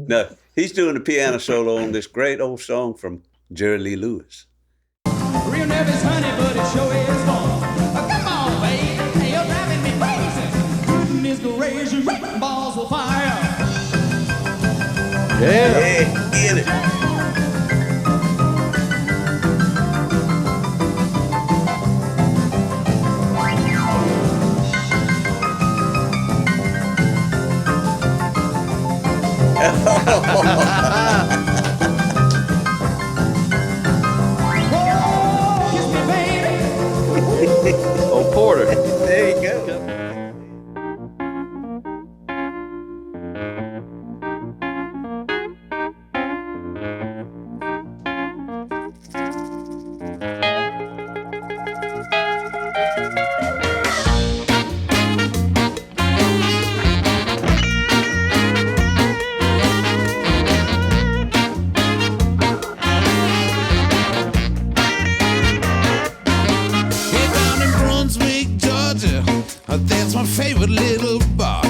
No, he's doing a piano solo on this great old song from Jerry Lee Lewis. Real nervous, honey, but it sure is fun. Come on, baby, you're driving me crazy. Goodness gracious, balls of fire. Yeah, get it. Oh, kiss me, baby. Oh, Porter. There you go. That's my favorite little bar.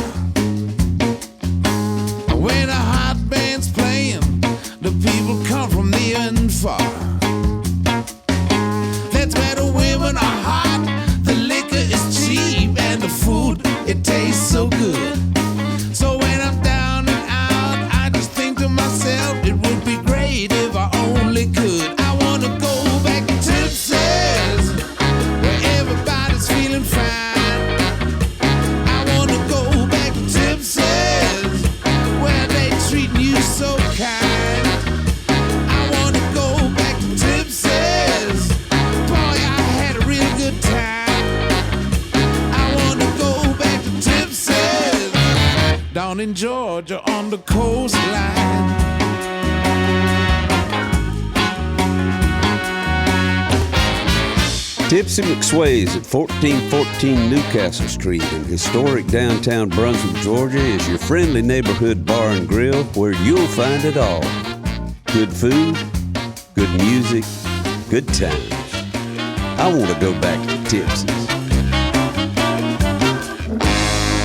When a hot band's playing, the people come from near and far. That's where the women are hot, the liquor is cheap, and the food, it tastes so good. So when I'm down and out, I just think to myself, it would be great if I only could. I wanna go back to Texas, where everybody's feeling fine. So kind. I wanna go back to Tipsy's. Boy, I had a real good time. I wanna go back to Tipsy's. Down in Georgia on the coastline. Tipsy McSway's at 1414 Newcastle Street in historic downtown Brunswick, Georgia is your friendly neighborhood bar and grill where you'll find it all. Good food, good music, good times. I want to go back to Tipsy's.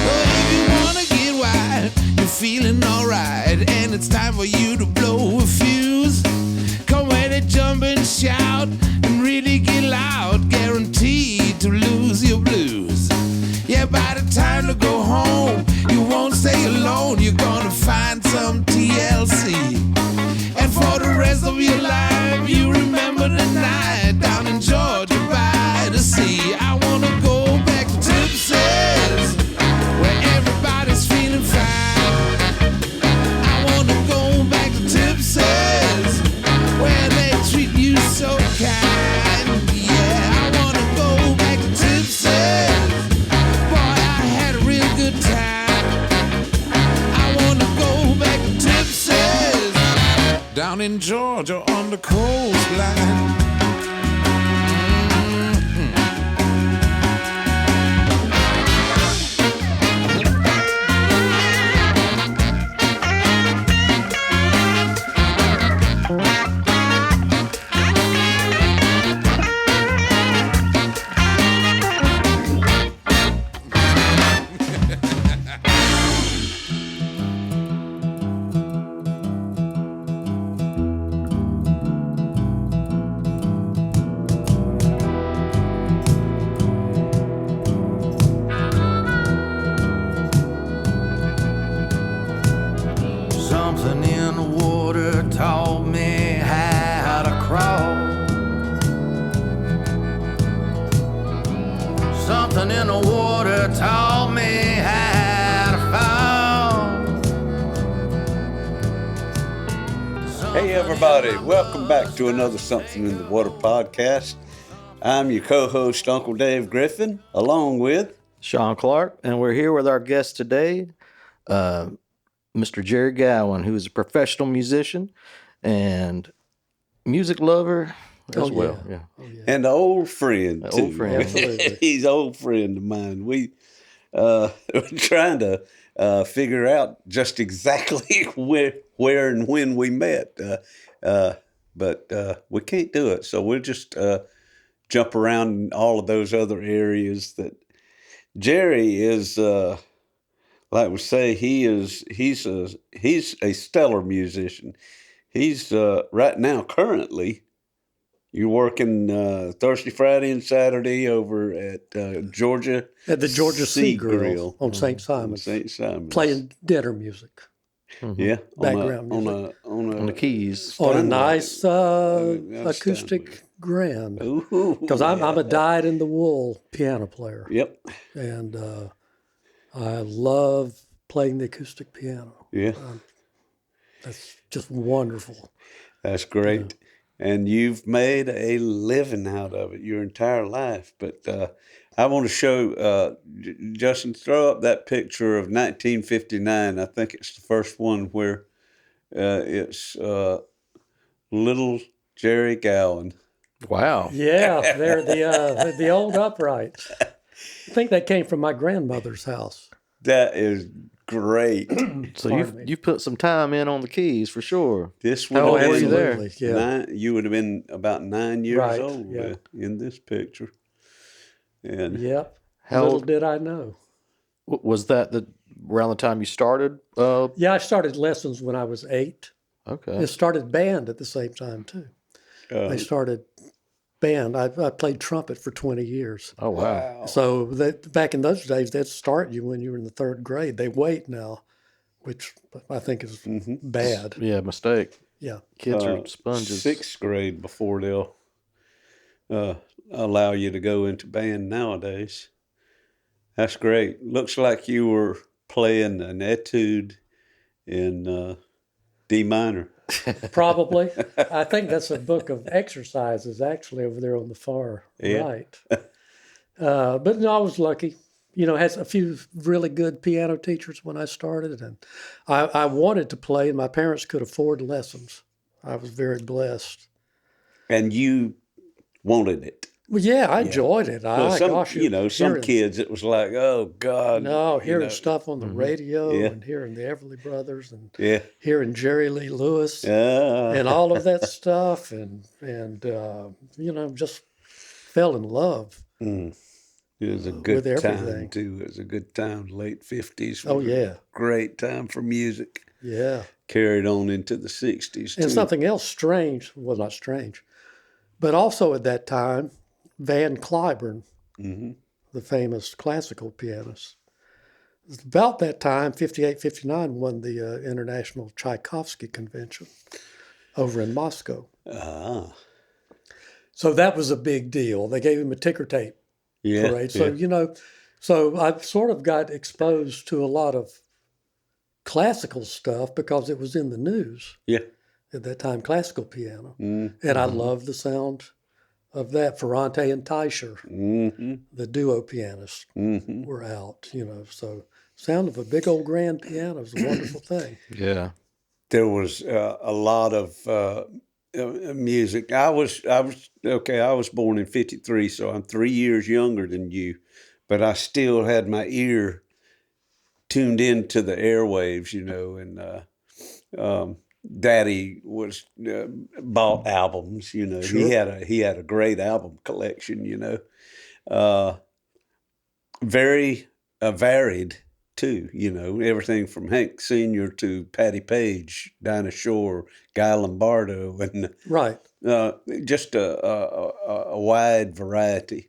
Well, if you wanna get wild, you're feeling alright, and it's time for you to blow a fuse. Come ready, jump and shout, and really get loud, guaranteed to lose your blues. Yeah, by the time to go home, you won't stay alone, you're gonna find some TLC. And for the rest of your life, you remember the night down in Georgia by the sea. I wanna go back to Tipsy's, where everybody's feeling fine. I wanna go back to Tipsy's, where they treat you so kind. Yeah, I wanna go back to Tipsy's. Boy, I had a real good time. I wanna go back to Tipsy's, down in Georgia on the coastline. Something in the water taught me how to crawl. Something in the water taught me how to fall. Hey everybody, welcome back to another Something in the Water podcast. I'm your co-host Uncle Dave Griffin, along with Sean Clark, and we're here with our guest today, Mr. Jerry Gowen, who is a professional musician and music lover as well. Yeah. an old friend too. Old friend. Absolutely. He's an old friend of mine. We we're trying to figure out just exactly where and when we met, but we can't do it. So we'll just jump around in all of those other areas. That Jerry is like we say, he's a stellar musician. He's right now currently. You're working Thursday, Friday, and Saturday over at Georgia At the Georgia Sea Grill Grill on St. Simon's, St. Simon's. playing dinner music Yeah, background on On the keys. on a Steinway. nice acoustic Steinway. grand. Ooh, Because I'm a dyed-in-the-wool piano player, Yep. and I love playing the acoustic piano. Yeah, That's just wonderful. that's great. And you've made a living out of it your entire life. But I want to show, Justin, throw up that picture of 1959. I think it's the first one where it's little Jerry Gowen. Wow. Yeah, they're the old uprights. I think that came from my grandmother's house. That is great. So Pardon me. you've put some time in on the keys for sure. This How would old have were you been there? Absolutely, yeah. you would have been about 9 years Right, old yeah. in this picture. And Yep. How Little old- did I know. Was that around the time you started? Yeah, I started lessons when I was 8. Okay. It started band at the same time too. They started band. I played trumpet for 20 years. Oh wow. So back in those days, they'd start you when you were in the 3rd grade. They wait now, which I think is bad. Yeah, mistake. Yeah. Kids are sponges. 6th grade before they'll allow you to go into band nowadays. That's great. Looks like you were playing an etude in D minor. Probably. I think that's a book of exercises actually over there on the far right. But no, I was lucky. You know, had a few really good piano teachers when I started, and I wanted to play, and my parents could afford lessons. I was very blessed. And you wanted it. Well, yeah, I enjoyed it. Well, some hearing- kids, it was like, oh, God. No, you hearing know. stuff on the radio Yeah. and hearing the Everly Brothers and Yeah. hearing Jerry Lee Lewis Ah. and all of that stuff, and just fell in love. It was a good with time, everything. too. It was a good time, late 50s. Oh, was a yeah. Great time for music. Yeah. Carried on into the 60s, too. And something else strange, well, not strange, but also at that time, Van Cliburn, the famous classical pianist, about that time, 58, 59, won the International Tchaikovsky Convention over in Moscow. Ah. So that was a big deal. They gave him a ticker tape Yeah. parade. So, so I sort of got exposed to a lot of classical stuff because it was in the news Yeah. at that time, classical piano. And I loved the sound of that. Ferrante and Teicher, the duo pianists, were out, so sound of a big old grand piano is a wonderful thing. Yeah. There was a lot of music. I was born in 53, so I'm 3 years younger than you, but I still had my ear tuned into the airwaves, and Daddy was bought albums, Sure. He had a great album collection, very varied too, everything from Hank Sr. to Patti Page, Dinah Shore, Guy Lombardo, and Right. just a wide variety.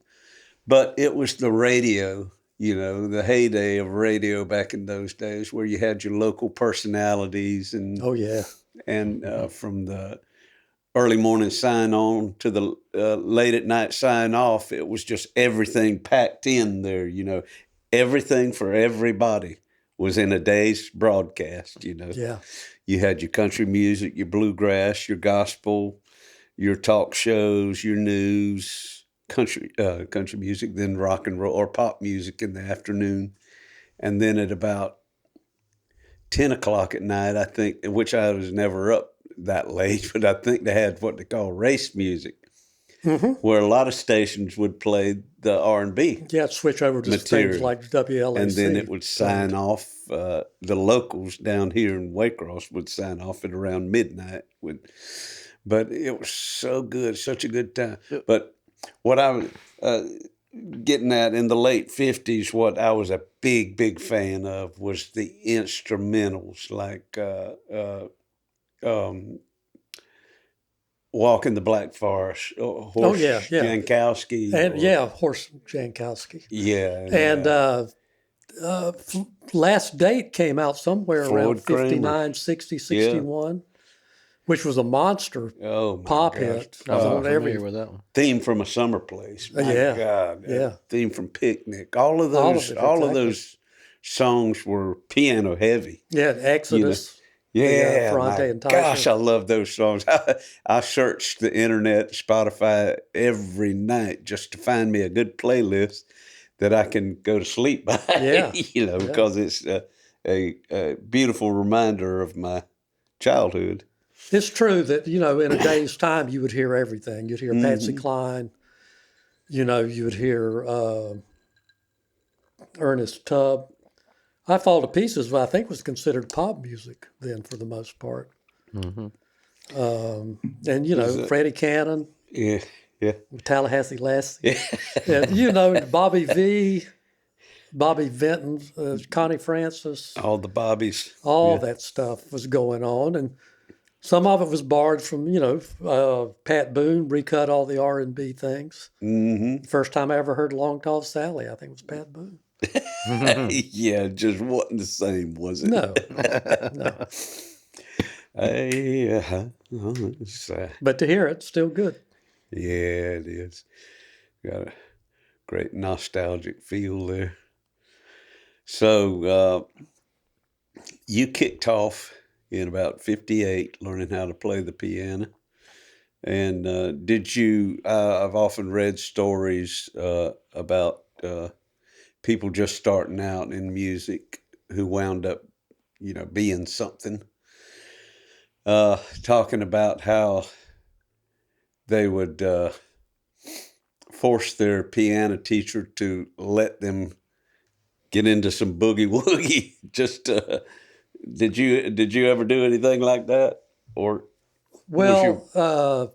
But it was the radio, the heyday of radio back in those days, where you had your local personalities and Oh, yeah. from the early morning sign on to the late at night sign off, it was just everything packed in there, everything for everybody was in a day's broadcast, Yeah. You had your country music, your bluegrass, your gospel, your talk shows, your news, country music, then rock and roll or pop music in the afternoon. And then at about 10 o'clock at night, I think, which I was never up that late, but I think they had what they call race music, where a lot of stations would play the R&B. Yeah, switch over to Material. things like WLAC. And then it would sign off. The locals down here in Waycross would sign off at around midnight. But it was so good, such a good time. But what I getting at in the late 50s, what I was a big fan of was the instrumentals, like Walk in the Black Forest, Horst yeah. Jankowski. And Horst Jankowski. Yeah. And Last Date came out somewhere Floyd around Kramer. 59, 60, 61, which was a monster Oh, my pop gosh. hit. I was on every familiar with that one. Theme from a Summer Place. My Yeah. God. Yeah. Theme from Picnic. All of All of those, it, all of exactly. those songs were piano heavy. Yeah, Exodus. Yeah, Ferrante my and Tyson. gosh, I love those songs. I searched the internet, Spotify every night just to find me a good playlist that I can go to sleep by. Yeah. Because it's a beautiful reminder of my childhood. It's true that, in a day's time, you would hear everything. You'd hear Patsy Cline. You would hear Ernest Tubb. I Fall to Pieces, I think, was considered pop music then for the most part. Mm-hmm. And, Freddie Cannon. Yeah. Tallahassee Lassie. And, Bobby V, Bobby Vinton, Connie Francis. All the Bobbies. All that stuff was going on. And some of it was borrowed from, Pat Boone recut all the R&B things. Mm-hmm. First time I ever heard Long Tall Sally, I think it was Pat Boone. Yeah, just wasn't the same, was it? No. But to hear it, still good. Yeah, it is. Got a great nostalgic feel there. So you kicked off in about 58 learning how to play the piano. And did you, I've often read stories about people just starting out in music who wound up, being something. Talking about how they would force their piano teacher to let them get into some boogie woogie. Just did you ever do anything like that, or? Well,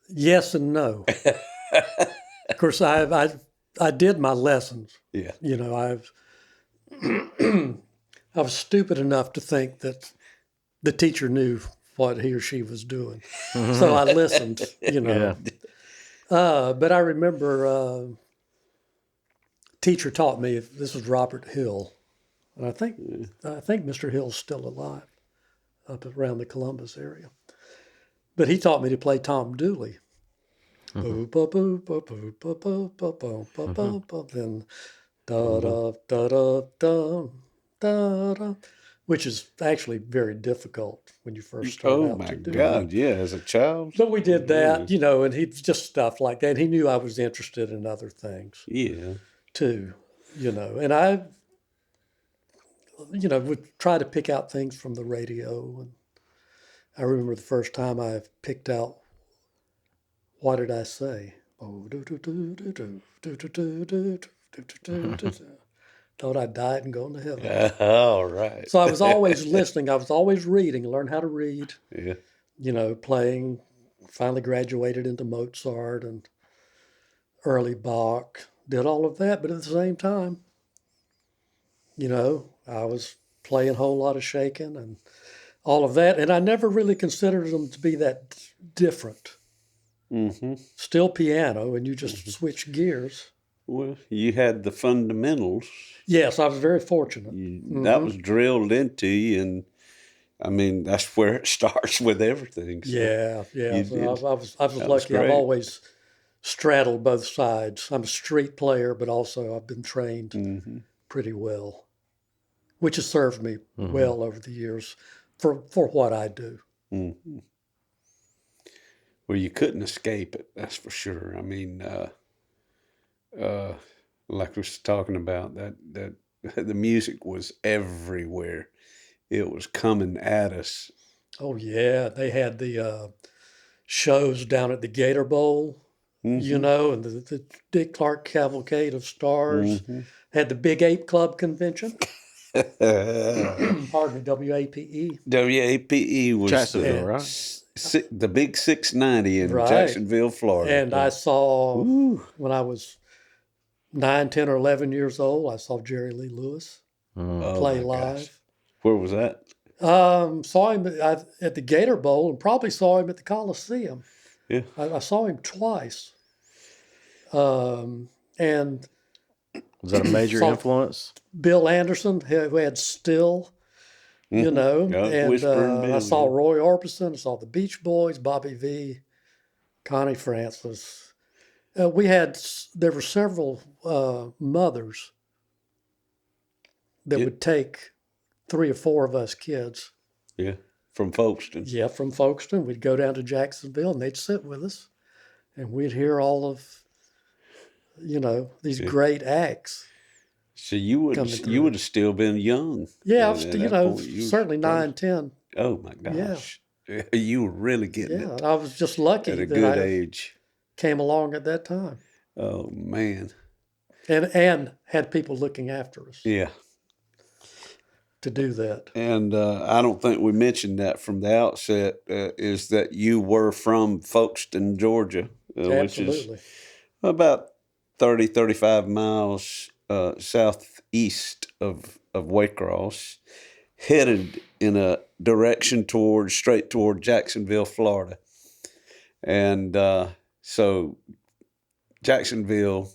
yes and no. Of course, I did my lessons. Yeah. I was stupid enough to think that the teacher knew what he or she was doing, so I listened. Yeah. But I remember teacher taught me. This was Robert Hill, and I think Mr. Hill's still alive up around the Columbus area. But he taught me to play Tom Dooley. Then da da da da da da da, which is actually very difficult when you first start Oh out my to do God! that. Yeah, as a child. So we did that, and he just stuff like that. He knew I was interested in other things Yeah. too, and I, would try to pick out things from the radio. And I remember the first time I picked out What Did I Say? Thought I'd die and go to heaven. All right. So I was always listening. I was always reading, learned how to read, Yeah. Playing. Finally graduated into Mozart and early Bach. Did all of that, but at the same time, I was playing a whole lot of shaking and all of that. And I never really considered them to be that different. Mm-hmm. Still piano, and you just switch gears. Well, you had the fundamentals. Yes, I was very fortunate. That was drilled into you, and I mean that's where it starts with everything. So Yeah. you So did. I was was lucky. I've great. always straddled both sides. I'm a street player, but also I've been trained Mm-hmm. pretty well, which has served me well over the years for what I do. Mm-hmm. Well, you couldn't escape it. That's for sure. I mean, like we was talking about, that the music was everywhere. It was coming at us. Oh yeah, they had the shows down at the Gator Bowl, Mm-hmm. and the Dick Clark Cavalcade of Stars. Had the Big Ape Club convention. Pardon me, WAPE. WAPE was Jacksonville, right? the big 690 in Right. Jacksonville, Florida. And I saw, when I was 9, 10, or 11 years old, I saw Jerry Lee Lewis play my live. gosh. Where was that? Saw him at the Gator Bowl and probably saw him at the Coliseum. Yeah. I saw him twice. And Was that a major influence? Bill Anderson, who had Still, you know, Yeah, and Whispering Bill, I saw yeah. Roy Orbison, I saw the Beach Boys, Bobby V, Connie Francis. There were several mothers that would take 3 or 4 of us kids. Yeah. From Folkestone. Yeah, from Folkestone. We'd go down to Jacksonville and they'd sit with us and we'd hear all of, you know, these great acts. So you would have still been young. Yeah, I at was, that you know, point. You certainly was 9, 10. Oh my gosh. You were really getting Yeah, it I was just lucky at a that good I age. came along at that time Oh man. and had people looking after us Yeah. to do that. And I don't think we mentioned that from the outset, is that you were from Folkestone, Georgia, which is Absolutely. about 30, 35 miles southeast of Waycross, headed in a direction straight toward Jacksonville, Florida. And so Jacksonville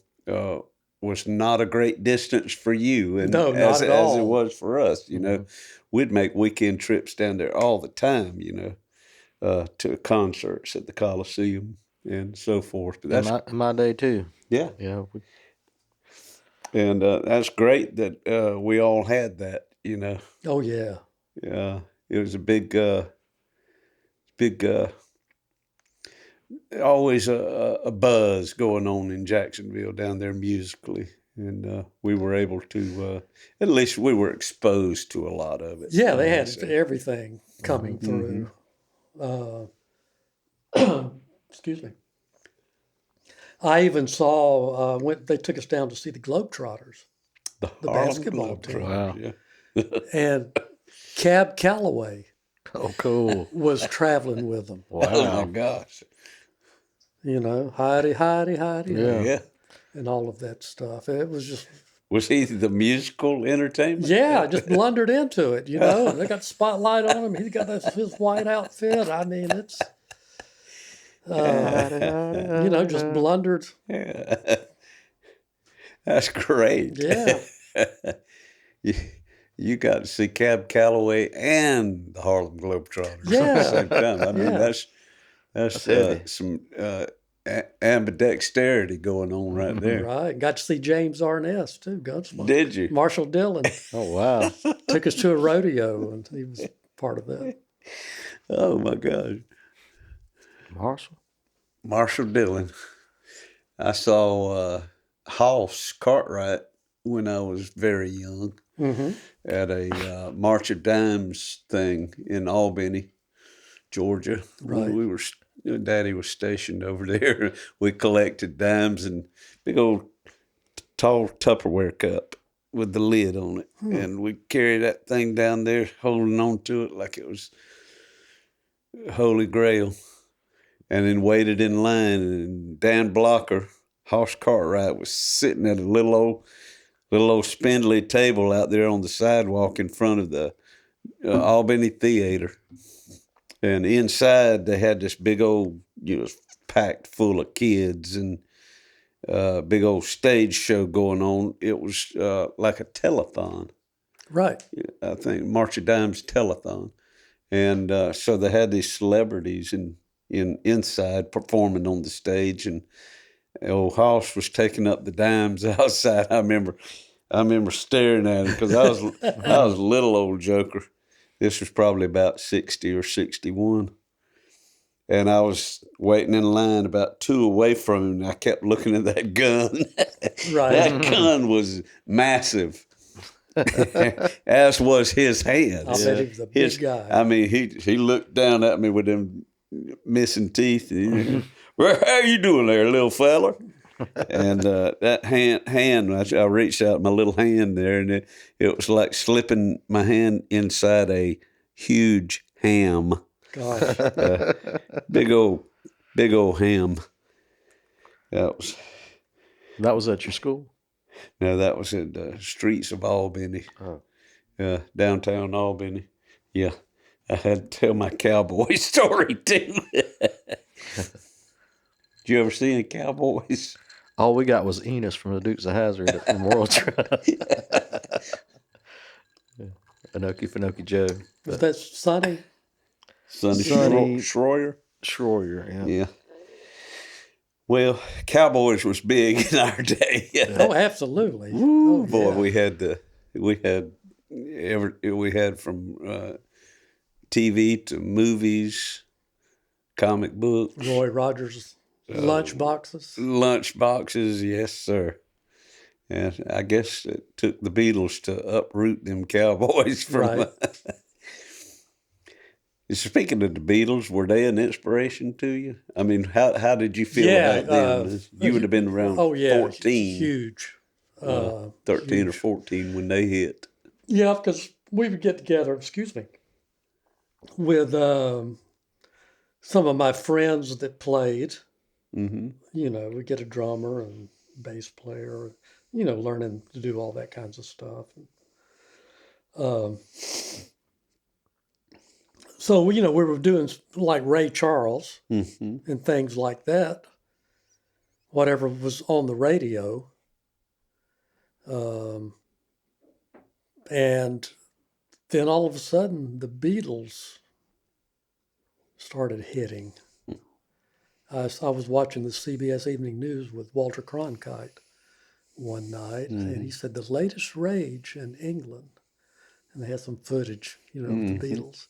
was not a great distance for you, and No, not as at it all. was for us. You know, we'd make weekend trips down there all the time. You know, to concerts at the Coliseum and so forth. But that's In my day too. yeah, Yeah. and that's great that we all had that. You know, Oh, yeah. it was a big, always a buzz going on in Jacksonville down there musically. And we were able to, at least we were exposed to a lot of it. Yeah, they had everything coming through. Excuse me. I even saw when they took us down to see the Globetrotters, the Harlem basketball team. Globetrotters, Wow. Yeah. And Cab Calloway Oh, cool. was traveling with them. Oh my gosh. You know, Heidi, Heidi, Heidi, Yeah. and all of that stuff. It was just, Was he the musical entertainment? yeah, just blundered into it, you know. And they got the spotlight on him. He's got his white outfit. I mean, it's, you know, just blundered. Yeah. That's great. Yeah. You got to see Cab Calloway and the Harlem Globetrotters Yeah. at the same time. I mean, Yeah. that's some ambidexterity going on right there. Right. Got to see James Arness, too, Gunsmoke. Did you? Marshall Dillon Oh, wow. took us to a rodeo, and he was part of that. Oh my gosh. Marshall Dillon. I saw Hoss Cartwright when I was very young at a March of Dimes thing in Albany, Georgia. Right. We were, Daddy was stationed over there. We collected dimes and big old tall Tupperware cup with the lid on it. And we carried that thing down there, holding on to it like it was Holy Grail. And then waited in line, and Dan Blocker, Hoss Cartwright, was sitting at a little old spindly table out there on the sidewalk in front of the Albany Theater. And inside they had this big old, packed full of kids and big old stage show going on. It was like a telethon. Right. I think March of Dimes telethon. And so they had these celebrities inside performing on the stage, and old Hoss was taking up the dimes outside. I remember staring at him because I was a little old joker. This was probably about 60 or 61. And I was waiting in line about 2 away from him, and I kept looking at that gun. Right. That gun was massive. As was his hand. I bet he was a big guy. I mean, he looked down at me with them missing teeth. Well, how you doing there, little fella? And that hand, I reached out my little hand there, and it was like slipping my hand inside a huge ham. Gosh. Big old ham. That was at your school? no, that was in the streets of Albany. Oh. Downtown Albany. Yeah. I had to tell my cowboy story too. Did you ever see any cowboys? All we got was Enos from the Dukes of Hazzard at Memorial Drive. Anoki Finoki Joe. Was that Sonny? Sonny Sonny- Schroyer? Schroyer, yeah. Yeah. Well, cowboys was big in our day. Oh, absolutely. Ooh, Oh, boy, yeah. we had from TV to movies, comic books, Roy Rogers lunch boxes. lunch boxes. Yes, sir. And I guess it took the Beatles to uproot them cowboys from. Right. Speaking of the Beatles, were they an inspiration to you? I mean, how did you feel Yeah, about them? You would have been around Oh, yeah. 14, Huge. 13 or 14 when they hit. Yeah, because we would get together, with some of my friends that played. Mm-hmm. You know, we get a drummer and bass player, you know, learning to do all that kinds of stuff. So, you know, we were doing like Ray Charles Mm-hmm. and things like that, whatever was on the radio. And then all of a sudden, the Beatles started hitting. I was watching the CBS Evening News with Walter Cronkite one night, and he said the latest rage in England, and they had some footage, you know, of the Beatles.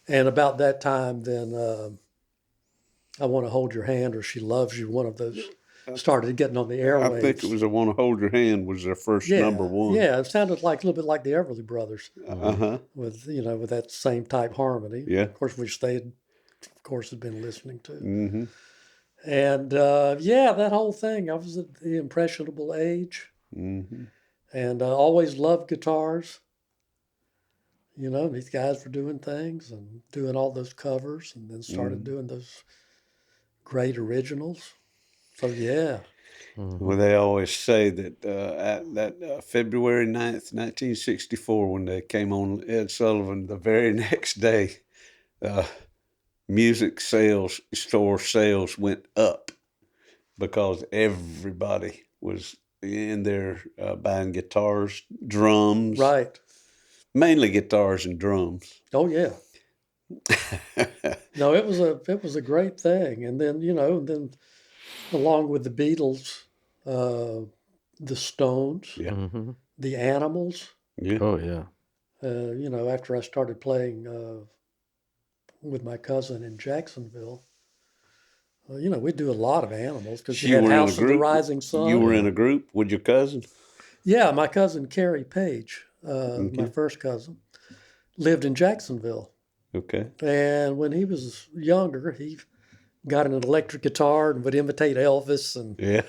And about that time, then I Want to Hold Your Hand or She Loves You, one of those started getting on the airwaves. I think it was I Want to Hold Your Hand was their first number one. Yeah, it sounded like a little bit like the Everly Brothers Uh-huh. with, you know, with that same type harmony. Yeah. Of course, which they, of course, had been listening to. Mm-hmm. And yeah, that whole thing. I was at the impressionable age, Mm-hmm. and always loved guitars. You know, these guys were doing things and doing all those covers, and then started doing those great originals. So yeah, Well, they always say that at February 9th, 1964, when they came on Ed Sullivan, the very next day, music store sales went up because everybody was in there buying guitars, drums, right. mainly guitars and drums. Oh yeah. No, it was a great thing, and then, you know, along with the Beatles, the Stones, Yeah. Mm-hmm. the Animals. Yeah. Oh, yeah. You know, after I started playing with my cousin in Jacksonville, you know, we do a lot of Animals because you had were in a House of the group? Rising Sun. You were in a group with your cousin? Yeah, my cousin Carrie Page, my first cousin, lived in Jacksonville. Okay. And when he was younger, he got an electric guitar and would imitate Elvis and Yeah.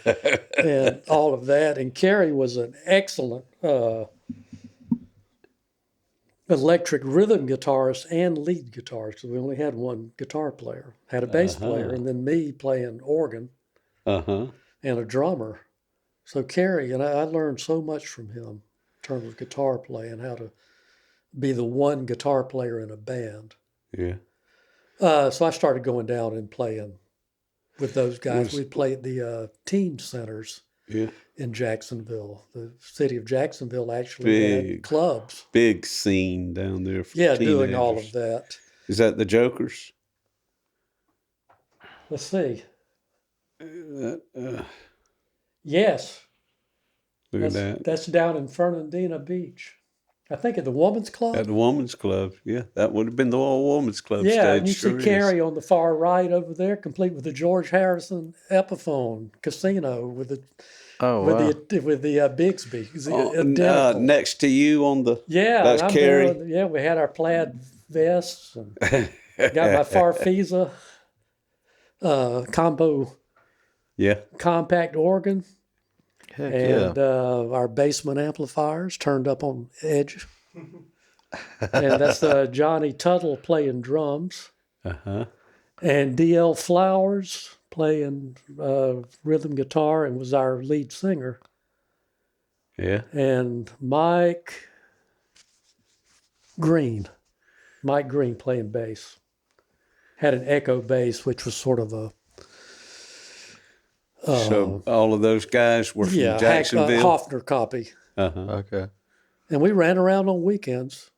and all of that. And Carrie was an excellent electric rhythm guitarist and lead guitarist, because we only had one guitar player, had a bass player, and then me playing organ Uh-huh. and a drummer. So Carrie, and I learned so much from him in terms of guitar playing, how to be the one guitar player in a band. Yeah. So I started going down and playing with those guys. We'd play at the teen centers Yeah. in Jacksonville. The city of Jacksonville actually had Big. clubs. Big scene down there for Yeah, teenagers. doing all of that. Is that the Jokers? Let's see. Yes, Look at that. that's down in Fernandina Beach. I think at the Woman's Club. At the Woman's Club. Yeah, that would have been the old Woman's Club Yeah, stage. and you sure see is. Carrie on the far right over there, complete with the George Harrison Epiphone Casino with the Oh, wow. with the Bigsby. It's Oh, identical. next to you on the... Yeah, That's I'm Carrie. doing- yeah, we had our plaid vests and got my Farfisa combo Yeah. compact organ Heck and yeah. our basement amplifiers turned up on edge. And that's Johnny Tuttle playing drums. And D.L. Flowers playing rhythm guitar and was our lead singer. Yeah. And Mike Green playing bass. Had an echo bass, which was sort of a... so all of those guys were from Jacksonville? Hoffner copy. Okay. And we ran around on weekends.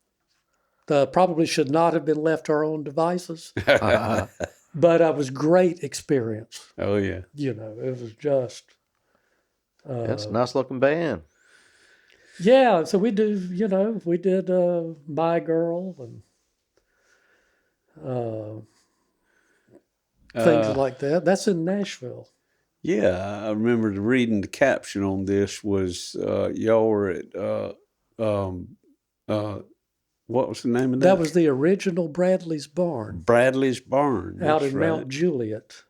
Probably should not have been left to our own devices. But it was great experience. Oh, yeah. You know, it was just... That's a nice looking band. Yeah, so we did My Girl and things like that. That's in Nashville. Yeah, I remember reading the caption on this was y'all were at, what was the name of that? That was the original Bradley's Barn. Bradley's Barn. Out that's in right. Mount Juliet.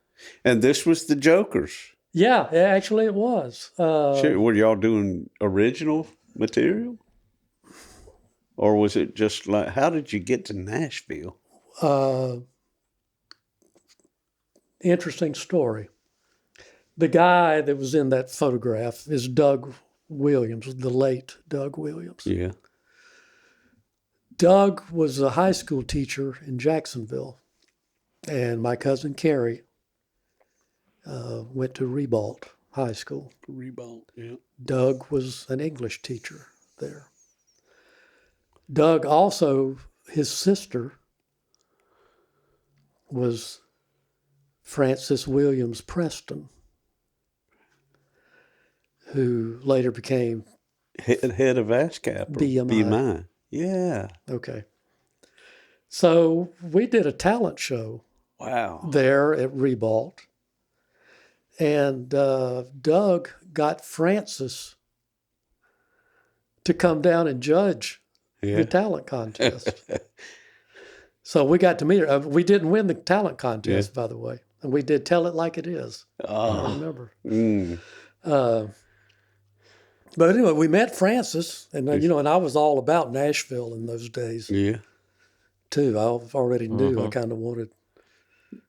And this was the Jokers. Yeah, actually it was. Shit, were y'all doing original material? Or was it just like, how did you get to Nashville? Interesting story. The guy that was in that photograph is Doug Williams, the late Doug Williams. Yeah. Doug was a high school teacher in Jacksonville, and my cousin Carrie went to Ribault High School. Ribault, yeah. Doug was an English teacher there. Doug also, his sister was Frances Williams Preston, who later became Head of ASCAP. BMI. Yeah. Okay. So we did a talent show Wow. there at Ribault. And Doug got Francis to come down and judge the talent contest. So we got to meet her. We didn't win the talent contest, by the way. And we did Tell It Like It Is. I remember. But anyway, we met Francis, and and I was all about Nashville in those days. Yeah. Too. I already knew I kind of wanted,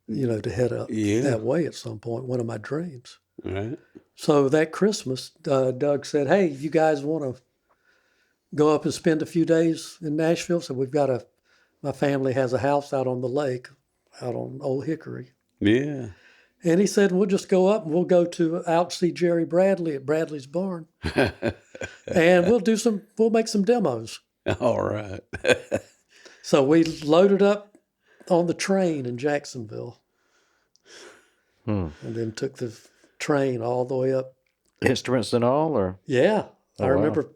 to head up that way at some point. One of my dreams. Right. So that Christmas, Doug said, "Hey, you guys want to go up and spend a few days in Nashville?" So my family has a house out on the lake, out on Old Hickory. Yeah. And he said, "We'll just go up and we'll go out see Jerry Bradley at Bradley's Barn, and we'll make some demos." All right. So we loaded up on the train in Jacksonville, and then took the train all the way up. Instruments and all, or? Yeah, I wow. remember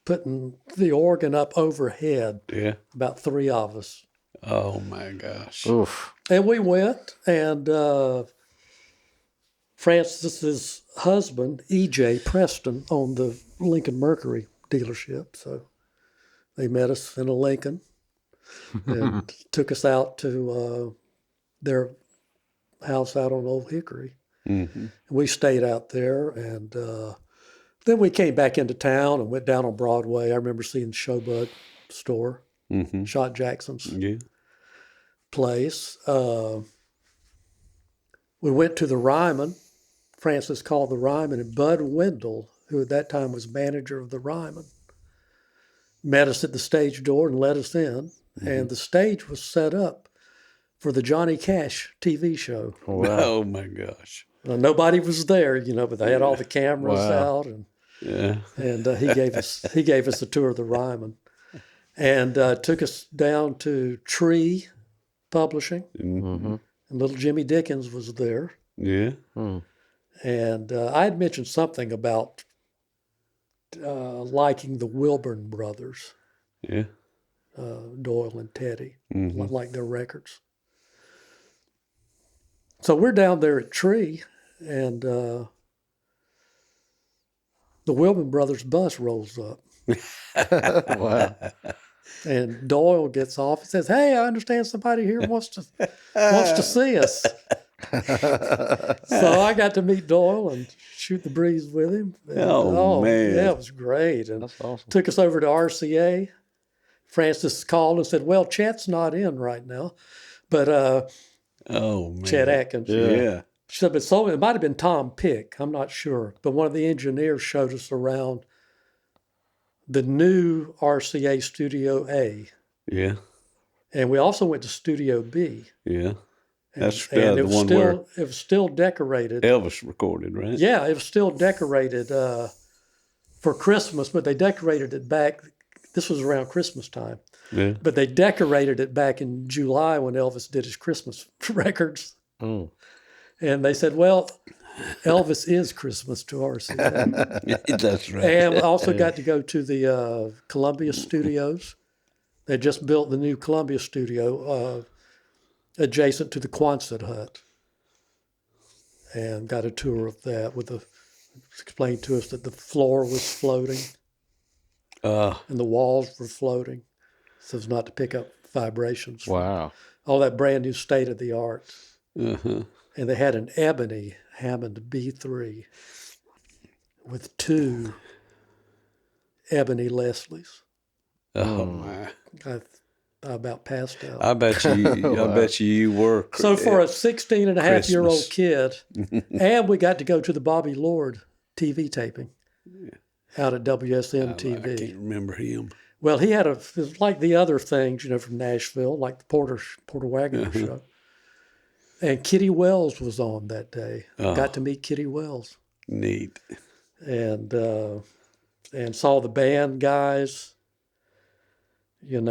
putting the organ up overhead. Yeah. About 3 of us. Oh my gosh. Oof. And we went, and Francis's husband, E.J. Preston, owned the Lincoln Mercury dealership. So they met us in a Lincoln and took us out to their house out on Old Hickory. Mm-hmm. We stayed out there, and then we came back into town and went down on Broadway. I remember seeing Showbud store, Shot Jackson's place. We went to the Ryman. Francis called the Ryman, and Bud Wendell, who at that time was manager of the Ryman, met us at the stage door and let us in. And the stage was set up for the Johnny Cash TV show. Wow. Oh my gosh. Nobody was there, but they had all the cameras out, and he gave us a tour of the Ryman, and took us down to Tree Publishing, and little Jimmy Dickens was there. Yeah. And I had mentioned something about liking the Wilburn brothers. Yeah. Doyle and Teddy, like their records. So we're down there at Tree, and the Wilburn brothers bus rolls up. Wow. And Doyle gets off and says, "Hey, I understand somebody here wants to see us." So I got to meet Doyle and shoot the breeze with him. And, man. Yeah, it was great. And That's awesome. took us over to RCA. Francis called and said, "Well, Chet's not in right now, But Oh man. Chet Atkins. Yeah. Should have been so. It might have been Tom Pick. I'm not sure. But one of the engineers showed us around the new RCA Studio A, Yeah. and we also went to Studio B. Yeah. And, That's and the one where it was still decorated. Elvis recorded, right? Yeah, it was still decorated for Christmas, but they decorated it back. This was around Christmas time. Yeah. But they decorated it back in July when Elvis did his Christmas records. Oh. And they said, well, Elvis is Christmas to RCA. That's right. And we also got to go to the Columbia Studios. They just built the new Columbia Studio adjacent to the Quonset hut. And got a tour of that explained to us that the floor was floating and the walls were floating so as not to pick up vibrations. Wow. All that brand new state of the art. Uh-huh. And they had an ebony Hammond B3 with 2 ebony Leslies. Oh my. I about passed out. I bet you were. So for a 16-and-a-half-year-old Christmas. kid, and we got to go to the Bobby Lord TV taping out at WSM TV. I can't remember him. Well, he had it was like the other things, from Nashville, like the Porter Wagoner show. And Kitty Wells was on that day. Got to meet Kitty Wells. Neat. And saw the band guys, and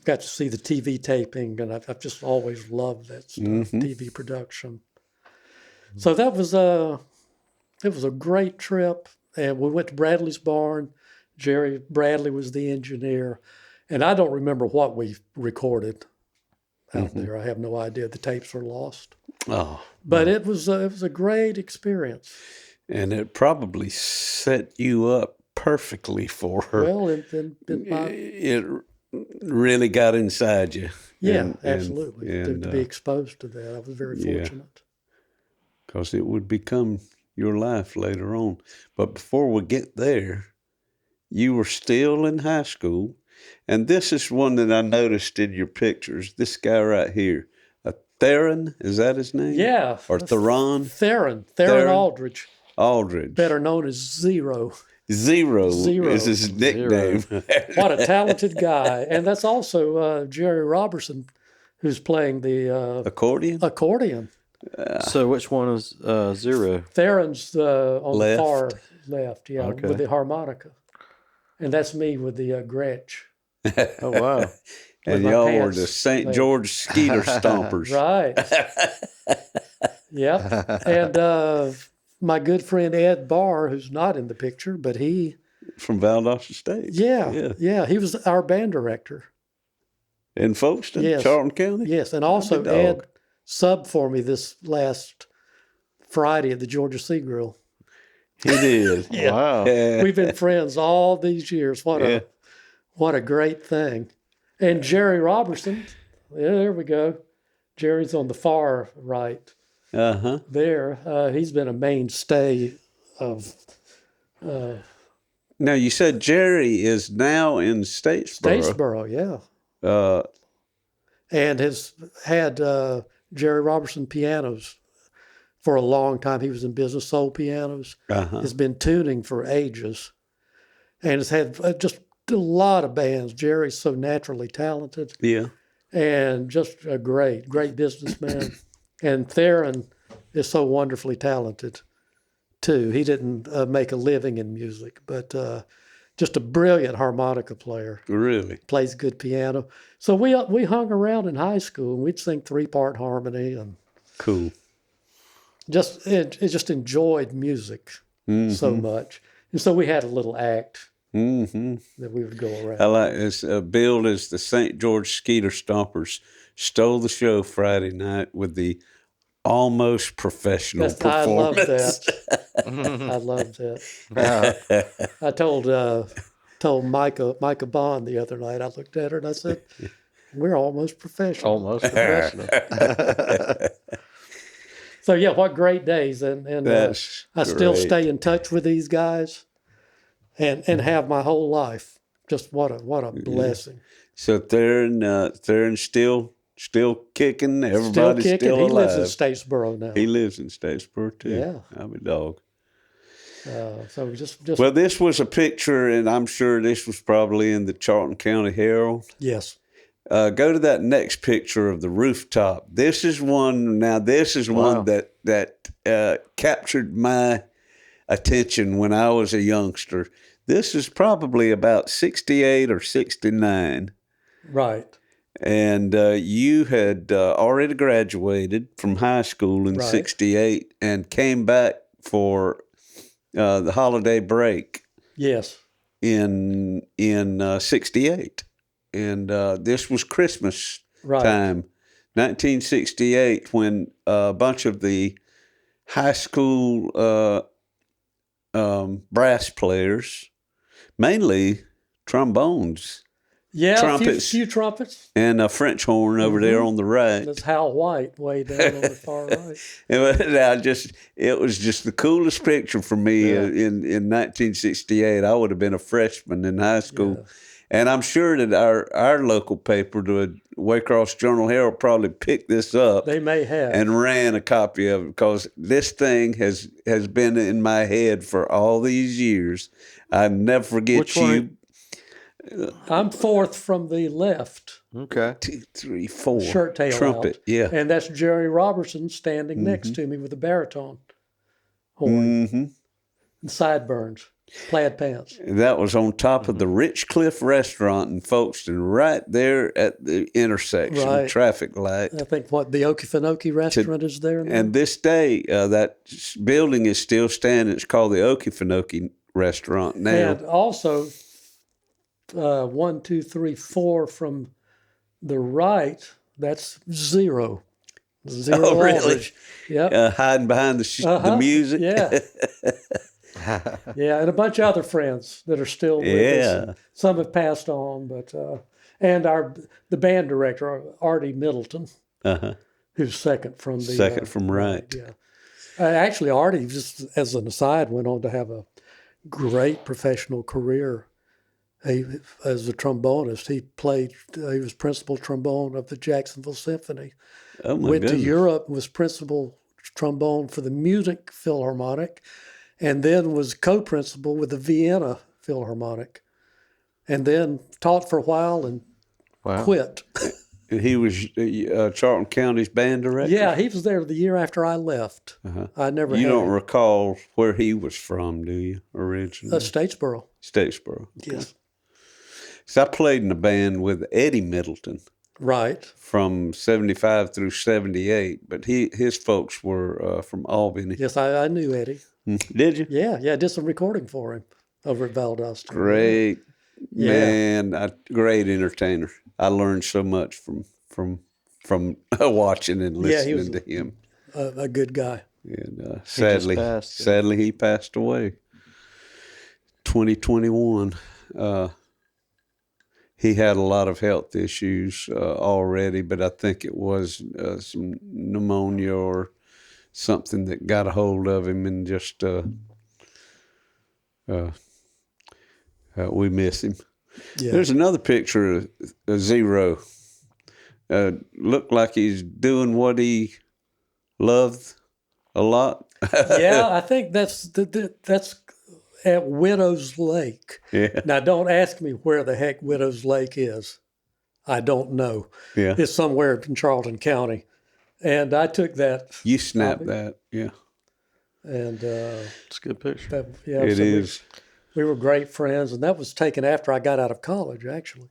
got to see the TV taping. And I've just always loved that stuff, TV production. So that was it was a great trip. And we went to Bradley's barn. Jerry Bradley was the engineer. And I don't remember what we recorded out there. I have no idea. The tapes are lost. Oh. But it was a great experience. And it probably set you up perfectly for her. Well, It really got inside you. Yeah, absolutely. To And, be exposed to that, I was very fortunate. Because it would become your life later on. But before we get there, you were still in high school. And this is one that I noticed in your pictures. This guy right here. Theron, is that his name? Yeah. Or Theron? Theron Aldridge. Better known as Zero. Zero Zero. is his nickname. What a talented guy. And that's also Jerry Robertson, who's playing the accordion. So which one is Zero? Theron's on Left. the far left, Okay. with the harmonica. And that's me with the Gretsch. Oh, wow. And my y'all were pants the St. leg. George Skeeter Stompers. Right. Yep. And my good friend Ed Barr, who's not in the picture, but he... From Valdosta State. Yeah. He was our band director. In Folkestone, Yes. Charlton County? Yes. And also Good dog. Ed subbed for me this last Friday at the Georgia Sea Grill. He did. Wow. We've been friends all these years. What a great thing. And Jerry Robertson, there we go. Jerry's on the far right Uh-huh. there. He's been a mainstay of Now, you said Jerry is now in Statesboro. Statesboro, yeah. And has had Jerry Robertson pianos for a long time. He was in business, sold pianos. Has been tuning for ages. And has had just a lot of bands. Jerry's so naturally talented. Yeah. And just a great businessman. And Theron is so wonderfully talented, too. He didn't make a living in music, but just a brilliant harmonica player. Really? Plays good piano. So we hung around in high school, and we'd sing 3-part harmony, and Cool. just enjoyed music so much. And so we had a little act that we would go around. I like this. Billed as the St. George Skeeter Stompers stole the show Friday night with the almost professional I love performance. that. I love that. I told Micah Bond the other night. I looked at her and I said, "We're almost professional." Almost professional. So yeah, what great days, and That's I still great. stay in touch with these guys, and have my whole life. Just what a blessing. So Theron still still kicking. Everybody's still He alive. lives in Statesboro now. He lives in Statesboro too. Yeah. I'm a dog. So just Well, this was a picture, and I'm sure this was probably in the Charlton County Herald. yes. Go to that next picture of the rooftop. This is one. Now, this is one that captured my attention when I was a youngster. This is probably about 68 or 69. Right. And you had already graduated from high school in Right. 68 and came back for the holiday break Yes. in 68. And this was Christmas Right. time, 1968, when a bunch of the high school brass players, mainly trombones, Yeah. trumpets. Few trumpets. and a French horn over there on the right. That's Hal White way down on the far right. It was just the coolest picture for me in 1968. I would have been a freshman in high school. Yeah. And I'm sure that our local paper, the Waycross Journal Herald, probably picked this up They may have. and ran a copy of it, because this thing has been in my head for all these years. I never forget Which you. one? I'm fourth from the left. Okay. 2, 3, 4. Shirt tail trumpet. out. Yeah. And that's Jerry Robertson standing next to me with a baritone horn Mm-hmm. and sideburns, plaid pants. That was on top of the Rich Cliff Restaurant in Folkestone, right there at the intersection, Right. traffic light. I think the Okefenokee restaurant is there now. And this day, that building is still standing. It's called the Okefenokee Restaurant now. And also, 1, 2, 3, 4 from the right, that's zero. Zero Oh, really? Aldridge. Yep. Hiding behind the music. Yeah. Yeah, and a bunch of other friends that are still with us. Yeah. And some have passed on, but and the band director, Artie Middleton, Uh-huh. who's second from the Second from right. Yeah. Actually, Artie, just as an aside, went on to have a great professional career. As a trombonist, he was principal trombone of the Jacksonville Symphony. Oh, my Went goodness. to Europe, was principal trombone for the Munich Philharmonic, and then was co-principal with the Vienna Philharmonic, and then taught for a while and quit. He was Charlton County's band director? Yeah, he was there the year after I left. I never You had don't him. recall where he was from, do you, originally? Statesboro. Statesboro. Okay. Yes. So I played in a band with Eddie Middleton Right. from 75 through 78, but his folks were from Albany. Yes, I knew Eddie. Did you? Yeah, I did some recording for him over at Valdosta. Great Yeah. man, great entertainer. I learned so much from watching and Yeah, he listening was- to him. A good guy. And passed, yeah. sadly, he passed away. 2021. He had a lot of health issues already, but I think it was some pneumonia or something that got a hold of him, and just we miss him. Yeah. There's another picture of Zero. Looked like he's doing what he loved a lot. Yeah, I think that's at Widow's Lake. Yeah. Now, don't ask me where the heck Widow's Lake is. I don't know. Yeah. It's somewhere in Charlton County. And I took that. You snapped that. Yeah. And It's a good picture. It is. We were great friends. And that was taken after I got out of college, actually.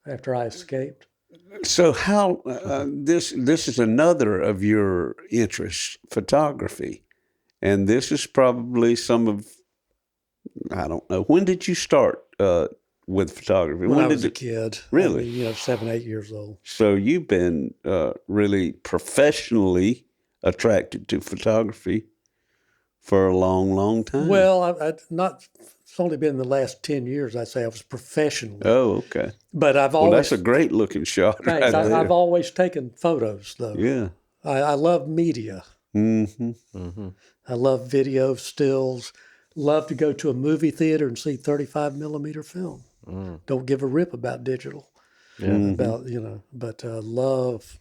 After I escaped. So how this is another of your interests, photography, and this is probably some of, I don't know, when did you start with photography? When I did was a kid. Really? I mean, 7, 8 years old. So you've been really professionally attracted to photography for a long, long time. Well, it's only been the last 10 years, I'd say I was professional. Oh, okay. But I've Well, always, that's a great looking shot. thanks, Right there. I've always taken photos, though. Yeah. I love media. Mm-hmm. I love video, stills. Love to go to a movie theater and see 35 millimeter film. Don't give a rip about digital. about, but love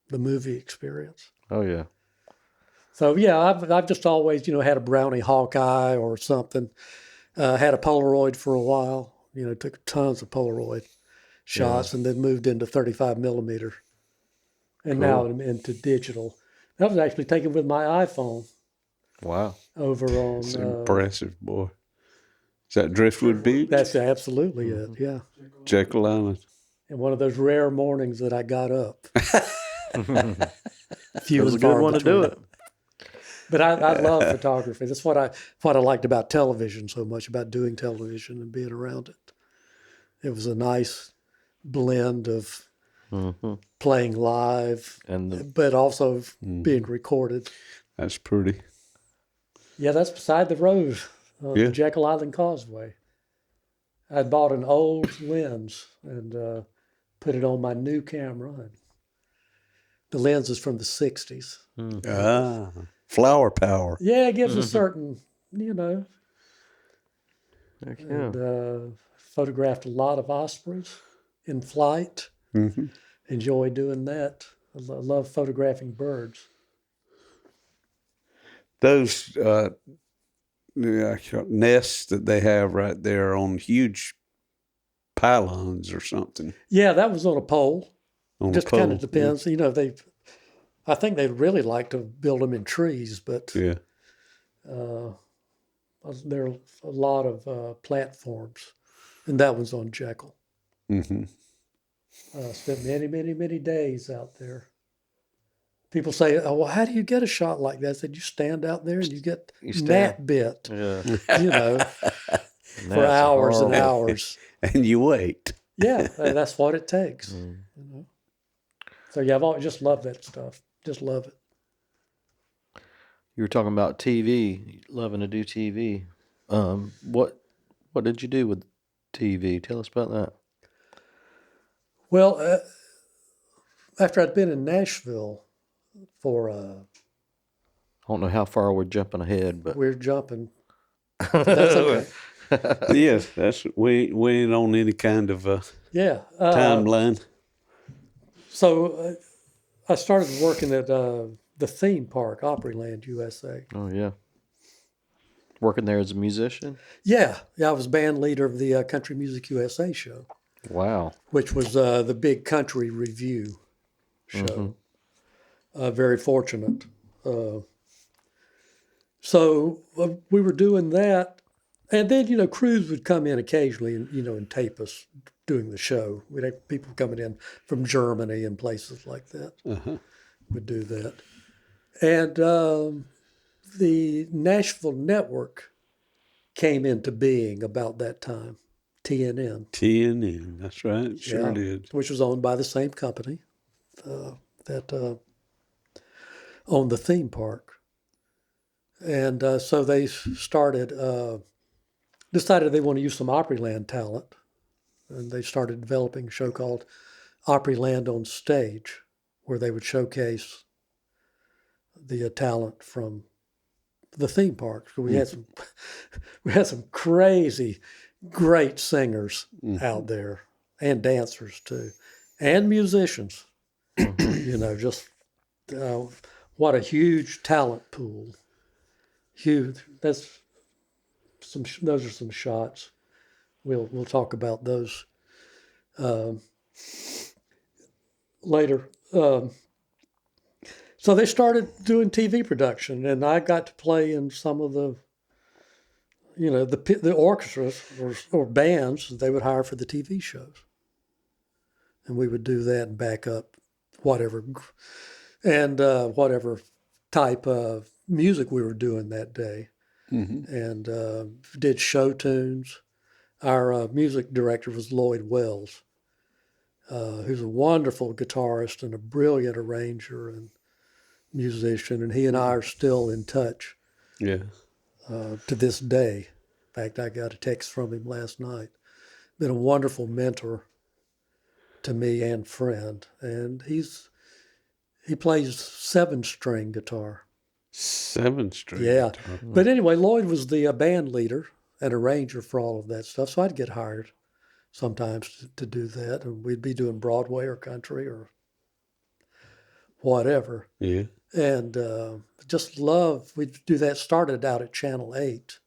the movie experience. Oh yeah. So yeah, I've just always, had a Brownie Hawkeye or something. Had a Polaroid for a while. Took tons of Polaroid shots, and then moved into 35 millimeter, and now I'm into digital. That was actually taken with my iPhone. Wow. Over on. It's impressive, boy. Is that Driftwood Beach? That's absolutely it. Yeah. Jekyll Island. And one of those rare mornings that I got up. It was a good one to do it. But I love photography. That's what I liked about television so much, about doing television and being around it. It was a nice blend of playing live, but also being recorded. That's pretty. Yeah, that's beside the road on the Jekyll Island Causeway. I bought an old lens and put it on my new camera. And the lens is from the 60s. Flower power. Yeah, it gives a certain, Heck yeah. and photographed a lot of ospreys in flight. Enjoy doing that. I love photographing birds. Those nests that they have right there on huge pylons or something. Yeah, that was on a pole. Just kind of depends. Yeah. I think they'd really like to build them in trees, but there are a lot of platforms, and that was on Jekyll. Spent many, many, many days out there. People say, "Oh, well, how do you get a shot like that?" I said, "You stand out there and you get gnat bit, for hours and hours, and you wait." Yeah, that's what it takes. So yeah, I've always just loved that stuff. Just love it. You were talking about TV, loving to do TV. What did you do with TV? Tell us about that. Well, after I'd been in Nashville for I don't know how far we're jumping ahead, but we're jumping. That's okay. Yes, we ain't on any kind of timeline. So I started working at the theme park, Opryland, USA. Oh yeah, working there as a musician. Yeah, I was band leader of the Country Music USA show. Wow, which was the big country review show. Very fortunate. So we were doing that, and then crews would come in occasionally and tape us doing the show. We'd have people coming in from Germany and places like that. Would do that, and the Nashville network came into being about that time. TNN, that's right. Sure did. Which was owned by the same company that owned the theme park. And so they decided they want to use some Opryland talent. And they started developing a show called Opryland on Stage, where they would showcase the talent from the theme park. So we had some crazy, great singers out there, and dancers too, and musicians. Just what a huge talent pool. Huge. Those are some shots. We'll talk about those later. So they started doing TV production, and I got to play in some of the the orchestras or bands they would hire for the TV shows. And we would do that and back up whatever type of music we were doing that day. And did show tunes. Our music director was Lloyd Wells, who's a wonderful guitarist and a brilliant arranger and musician. And he and I are still in touch. Yeah. To this day. In fact, I got a text from him last night. Been a wonderful mentor to me and friend. And he plays 7-string guitar. 7-string Yeah. guitar. But anyway, Lloyd was the band leader and arranger for all of that stuff. So I'd get hired sometimes to do that, and we'd be doing Broadway or country or whatever. Yeah. And just love, we'd do that. Started out at Channel 8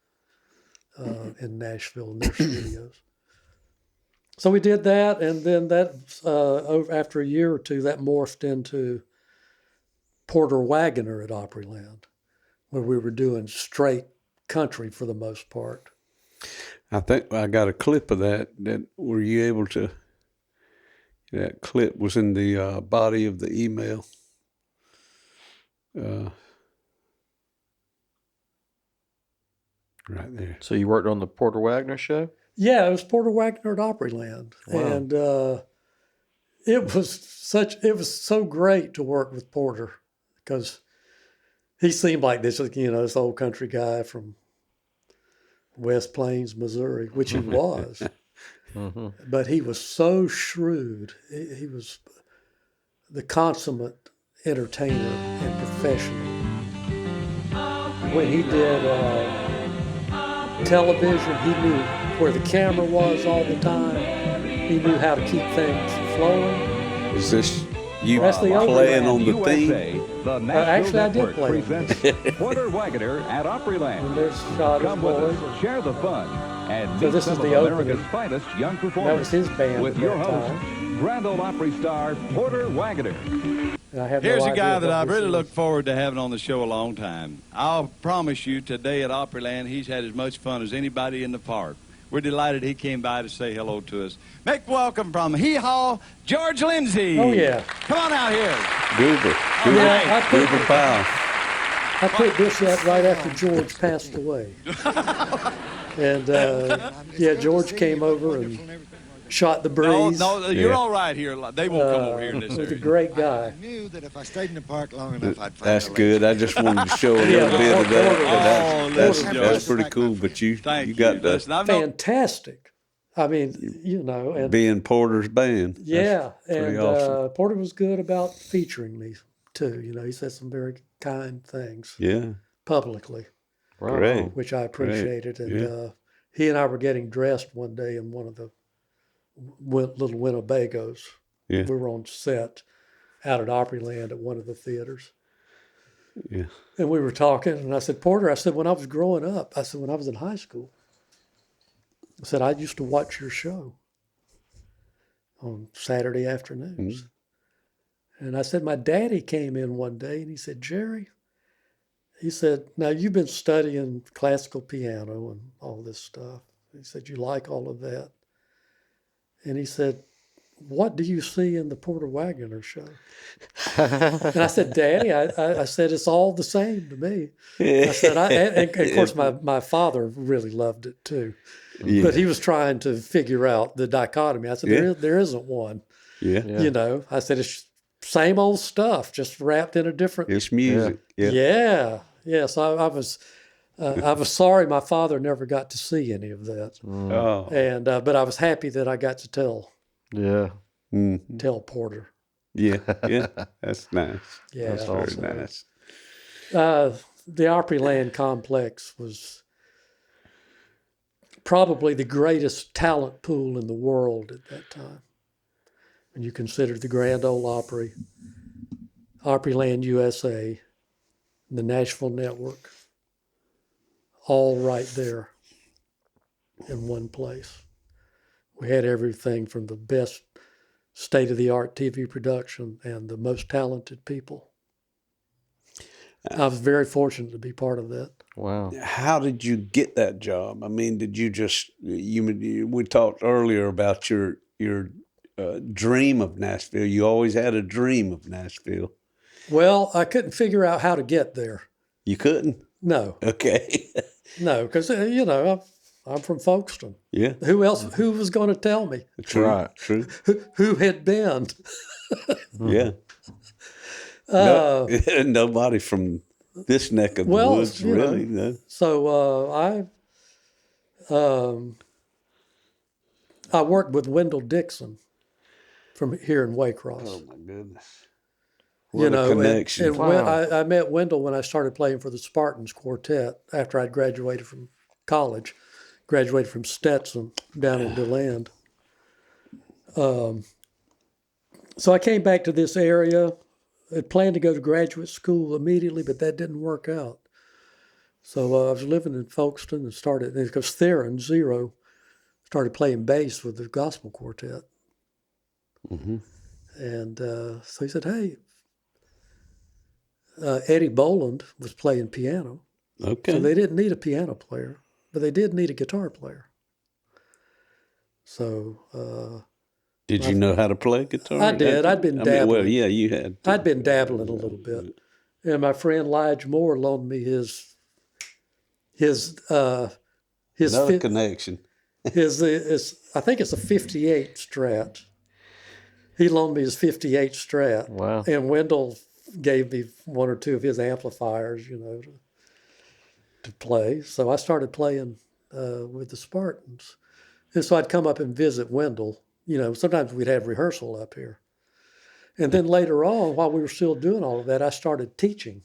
in Nashville in their studios. So we did that, and then that after a year or two, that morphed into Porter Wagoner at Opryland, where we were doing straight country for the most part. I think I got a clip of that. Were you able to? That clip was in the body of the email. Right there. So you worked on the Porter Wagoner show? Yeah, it was Porter Wagoner at Opryland. Wow. And it was so great to work with Porter because he seemed like this old country guy from West Plains, Missouri, which he was. Mm-hmm. But he was so shrewd. He was the consummate entertainer and professional. When he did television, he knew where the camera was all the time. He knew how to keep things flowing. Is this you That's the playing Opryland. on the theme? The Nashville Actually, I did Network play on presents Porter Wagoner at And Opryland. there's shot of Come with boys. us, share the fun, and So meet this some is of the opening. America's finest young That was performers. his band With at your that host, time. Grand Ole Opry star Porter Wagoner. And I had Here's no a idea guy what that I've this really was. looked forward to having on the show a long time. I'll promise you today at Opryland, he's had as much fun as anybody in the park. We're delighted he came by to say hello to us. Make welcome from Hee Haw, George Lindsay. Oh, yeah. Come on out here. Goober. Yeah, Goober Powell. I put this out right after George passed away. And, George came over and shot the breeze. No, you're Yeah. all right here. They won't come over here in this He was a area. great guy. I knew that if I stayed in the park long enough, I'd find That's a good. I just wanted to show a little Yeah, bit of that. Oh, That's listen, pretty cool. But you Thank you. got to Listen, I've known Fantastic. I mean, and be in Porter's band. That's yeah, pretty and awesome. Porter was good about featuring me too. He said some very kind things Yeah, publicly, great. which I appreciated. And Yeah. he and I were getting dressed one day in one of the little Winnebagos. Yeah. We were on set out at Opryland at one of the theaters. Yeah. And we were talking, and I said, Porter, when I was growing up, when I was in high school, I said, I used to watch your show on Saturday afternoons. And I said, my daddy came in one day and he said, Jerry, he said, now you've been studying classical piano and all this stuff. He said, you like all of that? And he said, what do you see in the Porter Wagoner show? And I said, Daddy, I said, it's all the same to me. I said, and of course, my father really loved it too. Yeah. But he was trying to figure out the dichotomy. I said, there isn't one. Yeah. I said, it's same old stuff, just wrapped in a different. It's music. Yeah. So I was sorry my father never got to see any of that. Oh. And but I was happy that I got to tell Porter. Yeah. That's nice. Yeah, That's very nice. The Opryland complex was probably the greatest talent pool in the world at that time. When you consider the Grand Ole Opry, Opryland USA, the Nashville Network, all right there in one place. We had everything from the best state-of-the-art TV production and the most talented people. I was very fortunate to be part of that. Wow. How did you get that job? I mean, did you just we talked earlier about your dream of Nashville. You always had a dream of Nashville. Well, I couldn't figure out how to get there. You couldn't? No. Okay. No, because, I'm from Folkestone. Yeah. Who else? Who was going to tell me? True. Right. True. Who had been? Yeah. Nobody from this neck of the woods, really. No. So I worked with Wendell Dixon from here in Waycross. Oh my goodness! What a connection! And I met Wendell when I started playing for the Spartans Quartet after I'd graduated from college, graduated from Stetson down in DeLand. So I came back to this area. I planned to go to graduate school immediately, but that didn't work out. So I was living in Folkestone and started, because Theron, Zero, started playing bass with the gospel quartet. Mm-hmm. And so he said, hey, Eddie Boland was playing piano. Okay. So they didn't need a piano player, but they did need a guitar player. So did you know how to play guitar? I did. I'd been dabbling. Well, yeah, you had. I'd been dabbling a little bit. And my friend Lige Moore loaned me his Another connection. his I think it's a 58 Strat. He loaned me his 58 Strat. Wow. And Wendell gave me one or two of his amplifiers, to play. So I started playing with the Spartans. And so I'd come up and visit Wendell. Sometimes we'd have rehearsal up here. And then later on, while we were still doing all of that, I started teaching.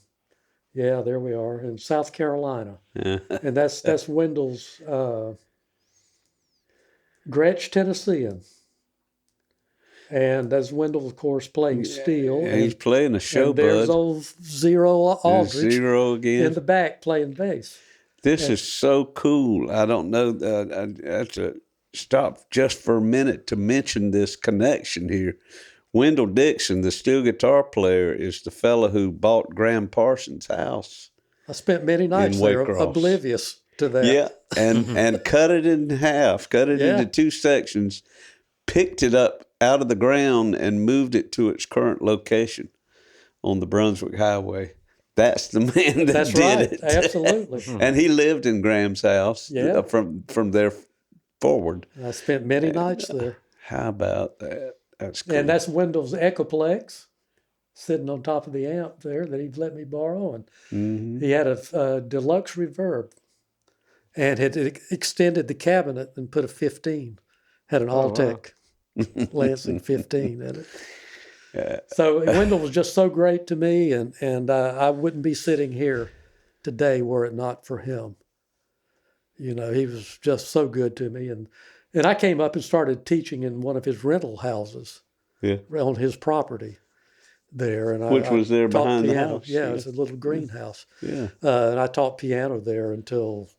Yeah, there we are in South Carolina. And that's Wendell's Gretsch, Tennessean. And that's Wendell, of course, playing steel. Yeah, he's playing a show, and there's bud. old Zero Aldrich Zero again. in the back playing bass. This is so cool. I don't know. I have to stop just for a minute to mention this connection here. Wendell Dixon, the steel guitar player, is the fellow who bought Graham Parsons' house. I spent many nights there, Waycross. oblivious to that. Yeah, and cut it in half, cut it Yeah. into two sections, picked it up out of the ground and moved it to its current location on the Brunswick Highway. That's the man that That's did right. it. Absolutely. And he lived in Graham's house Yeah. from there forward. I spent many nights there. How about that? That's cool. And that's Wendell's Echoplex sitting on top of the amp there that he'd let me borrow. And he had a deluxe reverb and had extended the cabinet and put a 15. Had an Altec Lansing 15 in it. So Wendell was just so great to me, and I wouldn't be sitting here today were it not for him. He was just so good to me. And I came up and started teaching in one of his rental houses on his property there. And Which was there taught behind the piano. house. Yeah, it was a little greenhouse. Yeah. And I taught piano there until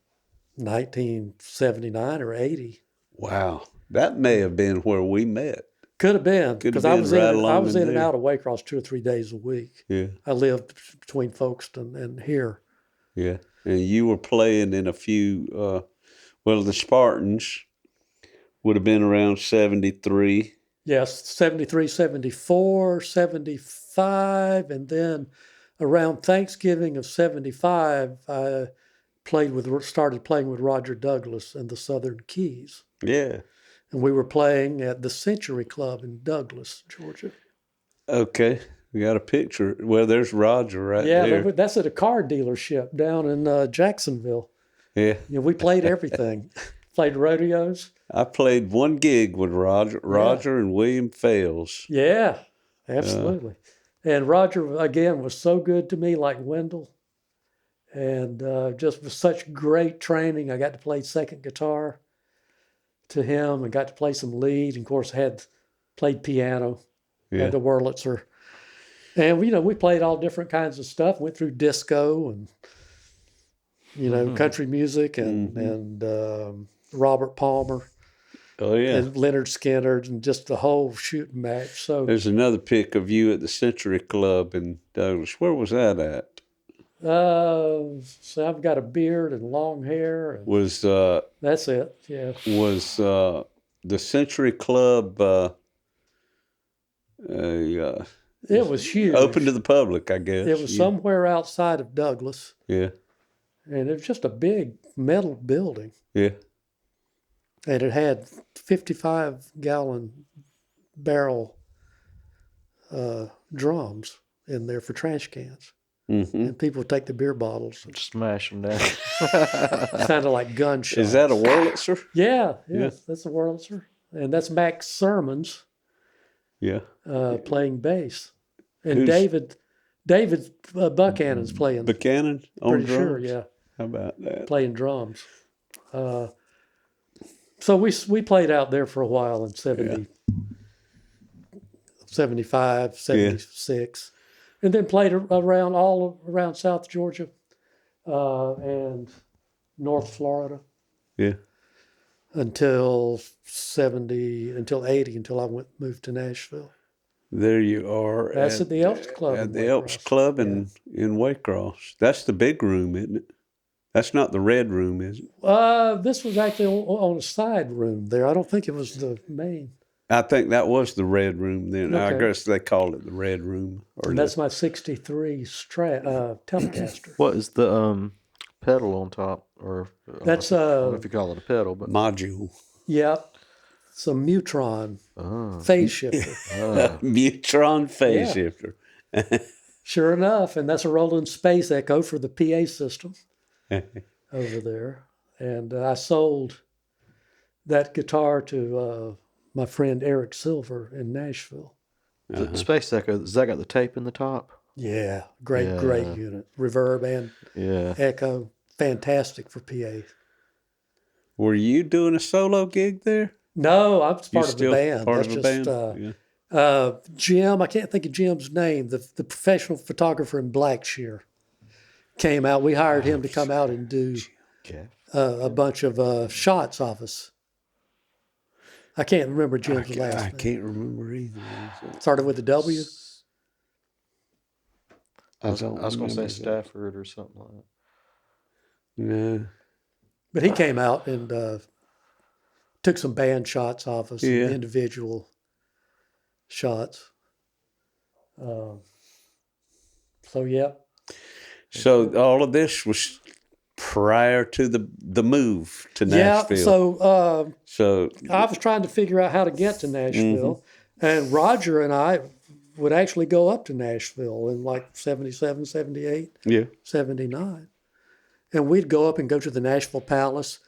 1979 or 80. Wow. That may have been where we met. Could have been, Could have because I been was right in along in and there. out of Waycross 2 or 3 days a week. Yeah. I lived between Folkestone and here. Yeah. And you were playing in a few, the Spartans would have been around 73. Yes, 73, 74, 75, and then around Thanksgiving of 75, I started playing with Roger Douglas and the Southern Keys. Yeah. And we were playing at the Century Club in Douglas, Georgia. Okay. We got a picture. Well, there's Roger right there. Yeah, that's at a car dealership down in Jacksonville. Yeah. We played everything. Played rodeos. I played one gig with Roger and William Fales. Yeah, absolutely. And Roger, again, was so good to me, like Wendell. And just with such great training. I got to play second guitar to him and got to play some lead. And of course, played piano at the Wurlitzer. And, we played all different kinds of stuff. Went through disco and, country music and Robert Palmer. Oh, yeah. And Leonard Skinner and just the whole shooting match. So There's another pic of you at the Century Club in Douglas. Where was that at? so I've got a beard and long hair. And Was that's it, yeah. Was the Century Club It was huge. open to the public, I guess? It was somewhere outside of Douglas. Yeah. And it was just a big metal building. Yeah. And it had 55-gallon barrel drums in there for trash cans. Mm-hmm. And people would take the beer bottles and Smash them down. sounded like gunshots. Is that a Wurlitzer? Yeah, that's a Wurlitzer. And that's Max Sermons Yeah. playing bass. And Who's- David Buchanan's playing. Buchanan on Pretty drums? sure, yeah. How about that? Playing drums. So we played out there for a while in 75, 76. And then played around all around South Georgia and North Florida. Yeah. Until 80, until I moved to Nashville. There you are. That's at the Elks Club. At in the Waycross. Elks Club in Waycross. That's the big room, isn't it? That's not the red room, is it? This was actually on a side room there. I don't think it was the main. I think that was the red room then. I Okay. guess they called it the red room. Or And that's my 63 Telecaster. What is the pedal on top? Or I don't That's, know if, I don't know if you call it a pedal, but module. Yep. It's a Mutron phase shifter. Mutron phase Yeah. shifter. Sure enough. And that's a Roland Space Echo for the PA system over there. And I sold that guitar to my friend Eric Silver in Nashville. the Space Echo, has that got the tape in the top? Yeah. Great Yeah. unit. Reverb and Yeah. Echo. Fantastic for PA. Were you doing a solo gig there? No, I was You part of the still band. part That's of a just band? Jim. I can't think of Jim's name. The professional photographer in Blackshear came out. We hired him to come out and do Okay. a bunch of shots of us. I can't remember Jim's I last name. can't remember either. Started with a W. I was don't going to say remember that. Stafford or something like that. No. But he came out and took some band shots of us, Yeah. and individual shots. So yeah. So all of this was prior to the move to Nashville. Yeah, so So I was trying to figure out how to get to Nashville, and Roger and I would actually go up to Nashville in like 77, 78, yeah. 79. And we'd go up and go to the Nashville Palace.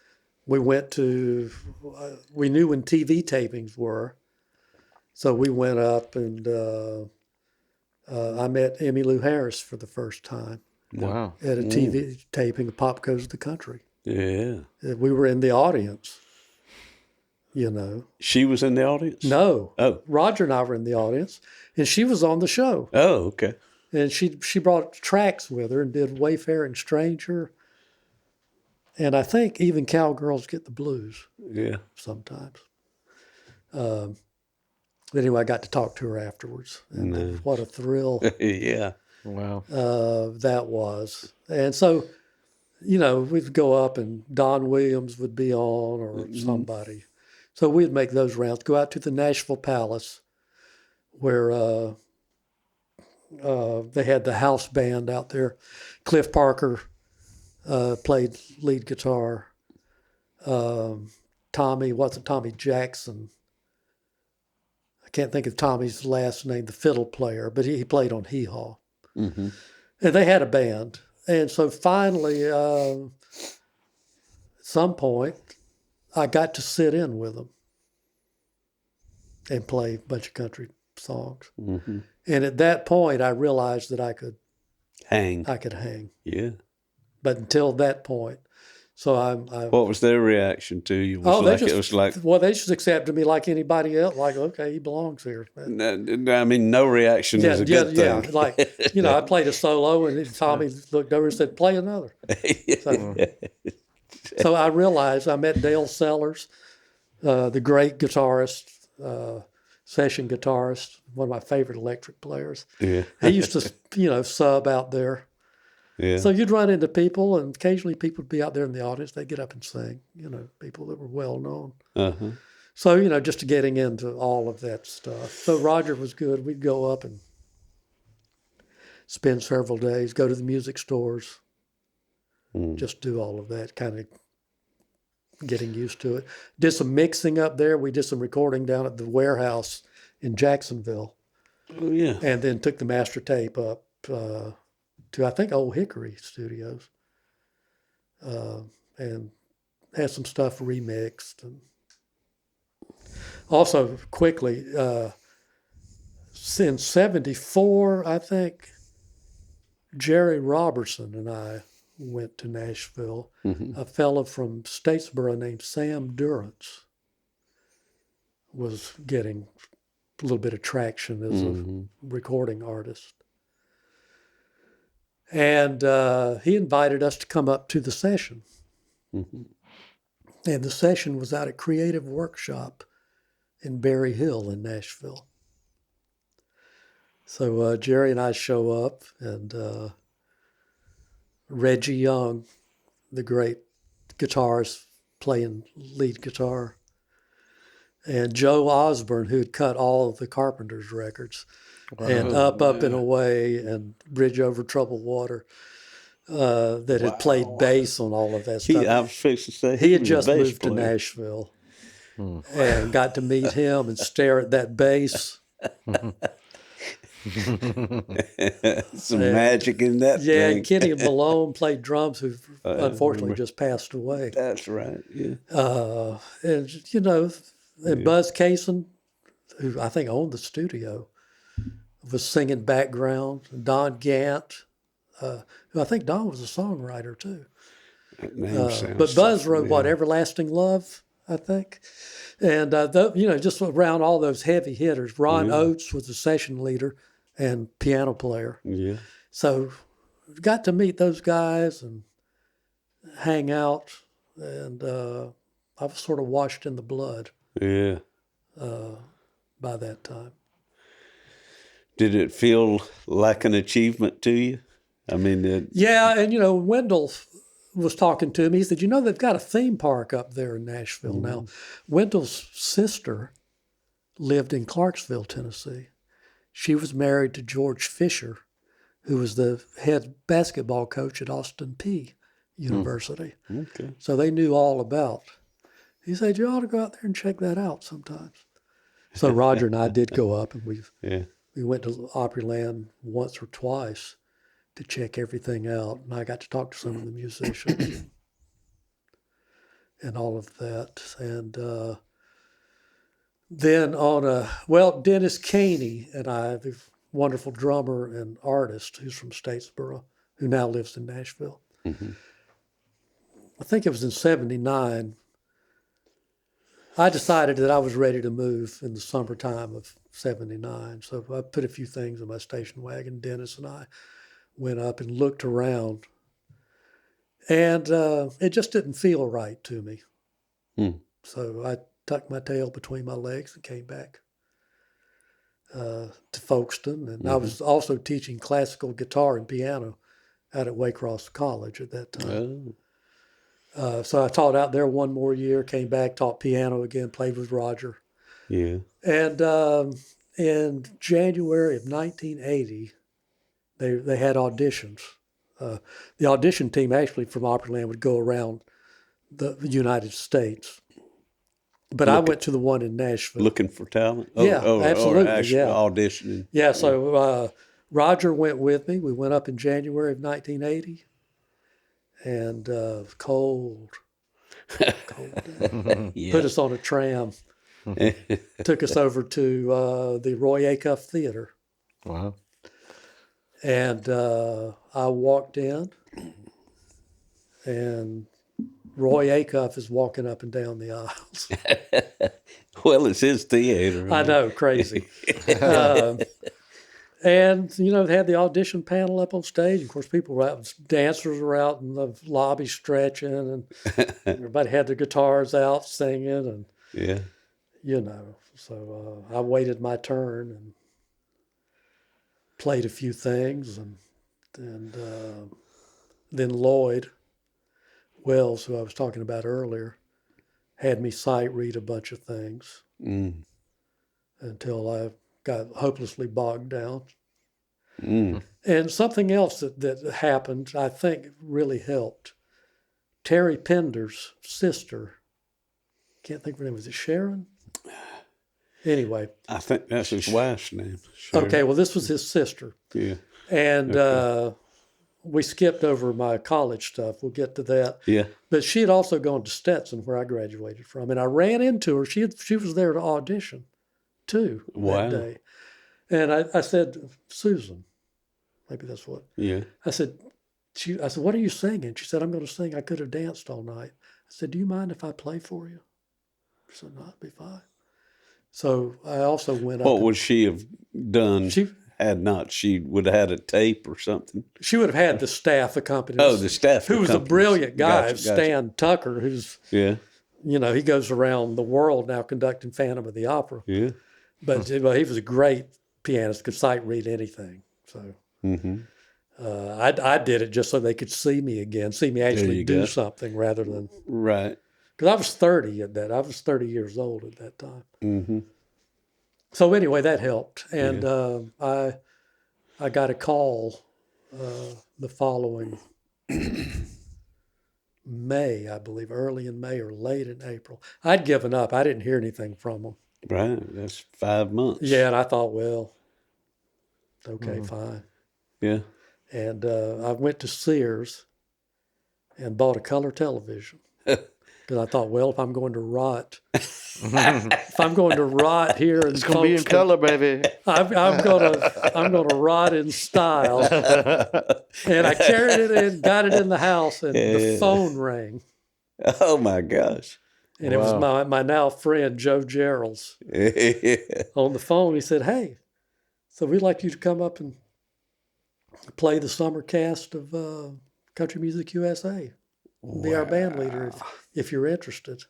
We went to, we knew when TV tapings were. So we went up and I met Emmylou Harris for the first time Wow. at a TV taping of Pop Goes the Country. Yeah. We were in the audience, you know. She was in the audience? No. Oh. Roger and I were in the audience, and she was on the show. Oh, okay. And she brought tracks with her and did Wayfaring Stranger. And I think even Cowgirls Get the Blues Yeah. sometimes. But anyway, I got to talk to her afterwards. And what a thrill Yeah. Wow. that was. And so, you know, we'd go up and Don Williams would be on or somebody. So we'd make those rounds, go out to the Nashville Palace where they had the house band out there. Cliff Parker played lead guitar. Tommy Jackson. I can't think of Tommy's last name, the fiddle player, but he played on Hee Haw. Mm-hmm. And they had a band. And so finally, at some point, I got to sit in with them and play a bunch of country songs. Mm-hmm. And at that point, I realized that I could Hang. hang. Yeah. But until that point, so I What was their reaction to you? they just accepted me like anybody else. Like, okay, he belongs here. I mean, no reaction is a good thing. Yeah. Like, you know, I played a solo, and Tommy looked over and said, "Play another." So I realized I met Dale Sellers, the great guitarist, session guitarist, one of my favorite electric players. Yeah. He used to, you know, sub out there. Yeah. So you'd run into people, and occasionally people would be out there in the audience. They'd get up and sing, you know, people that were well known. Uh-huh. So, you know, just getting into all of that stuff. So Roger was good. We'd go up and spend several days, go to the music stores, just do all of that, kind of getting used to it. Did some mixing up there. We did some recording down at the warehouse in Jacksonville. Oh, yeah. And then took the master tape up to, I think, Old Hickory Studios, and had some stuff remixed. And also, quickly, since 74, I think, Jerry Robertson and I went to Nashville. A fellow from Statesboro named Sam Durrance was getting little bit of traction as a recording artist. And he invited us to come up to the session. And the session was out at Creative Workshop in Berry Hill in Nashville. So Jerry and I show up, and Reggie Young, the great guitarist, playing lead guitar, and Joe Osborne, who had cut all of the Carpenters records, and Up and Away and Bridge Over Troubled Water, that had played bass on all of that stuff. I was fixing to say He had was a just bass moved to player. Nashville and got to meet him and stare at that bass. Some magic in that Yeah, thing. and Kenny Malone played drums, who unfortunately just passed away. That's right, yeah. And, you know, and Buzz Cason, who I think owned the studio, was singing background. Don Gant, who I think Don was a songwriter too. That name sounds But Buzz so wrote, what, familiar. Everlasting Love, I think. And, you know, just around all those heavy hitters. Ron Oates was the session leader and piano player. Yeah. So got to meet those guys and hang out. And I was sort of washed in the blood Yeah. by that time. Did it feel like an achievement to you? I mean, Yeah, and, you know, Wendell was talking to me. He said, you know, they've got a theme park up there in Nashville now. Wendell's sister lived in Clarksville, Tennessee. She was married to George Fisher, who was the head basketball coach at Austin Peay University. okay. So they knew all about. He said, you ought to go out there and check that out sometimes. So Roger and I did go up, and we went to Opryland once or twice to check everything out. And I got to talk to some of the musicians and all of that. And then Dennis Caney and I, the wonderful drummer and artist who's from Statesboro, who now lives in Nashville. I think it was in 79. I decided that I was ready to move in the summertime of 79. So I put a few things in my station wagon. Dennis and I went up and looked around. And it just didn't feel right to me. So I tucked my tail between my legs and came back to Folkestone. And I was also teaching classical guitar and piano out at Waycross College at that time. So I taught out there one more year, came back, taught piano again, played with Roger. Yeah. And in January of 1980, they had auditions. The audition team actually from Opryland would go around the United States. But I went to the one in Nashville. Looking for talent? Absolutely, Or actually auditioning. Yeah, so Roger went with me. We went up in January of 1980. And cold day. Put us on a tram. Took us over to the Roy Acuff Theater. Wow. And I walked in, and Roy Acuff is walking up and down the aisles. Well, it's his theater. I know, crazy. And, you know, they had the audition panel up on stage. Of course, people were out, dancers were out in the lobby stretching, and everybody had their guitars out singing, and, you know. So I waited my turn and played a few things, and then Lloyd Wells, who I was talking about earlier, had me sight read a bunch of things until I got hopelessly bogged down. And something else that happened, I think really helped. Terry Pender's sister, can't think of her name, was it Sharon? Anyway. I think that's his wife's name. Sharon. Okay, well, this was his sister. Yeah. And we skipped over my college stuff. We'll get to that. Yeah. But she had also gone to Stetson, where I graduated from. And I ran into her. She was there to audition, too, that day. And I said, Susan, maybe that's what. Yeah. I said, what are you singing? She said, I'm going to sing I Could Have Danced All Night. I said, do you mind if I play for you? She said, no, it'd be fine. So I also went up. What would she have done She she would have had a tape or something? She would have had the staff accompany us. Oh, the staff who was a accompanies. brilliant guy, Gotcha. Stan Tucker, who's Yeah. he goes around the world now conducting Phantom of the Opera. Yeah. But well, he was a great pianist, could sight read anything. So I did it just so they could see me again, see me actually do something rather than Right. because I was 30 at that. I was 30 years old at that time. Mm-hmm. So anyway, that helped, and I got a call the following May, I believe, early in May or late in April. I'd given up. I didn't hear anything from them. Right. That's 5 months. Yeah, and I thought, well, okay, fine. Yeah. And I went to Sears and bought a color television because I thought, well, if I'm going to rot here, and It's gonna be in color, baby. I'm gonna rot in style. And I carried it in, got it in the house, and the phone rang. Oh my gosh. And it was my now friend Joe Gerald's on the phone. He said, "Hey, so we'd like you to come up and play the summer cast of Country Music USA. Be our band leader if you're interested."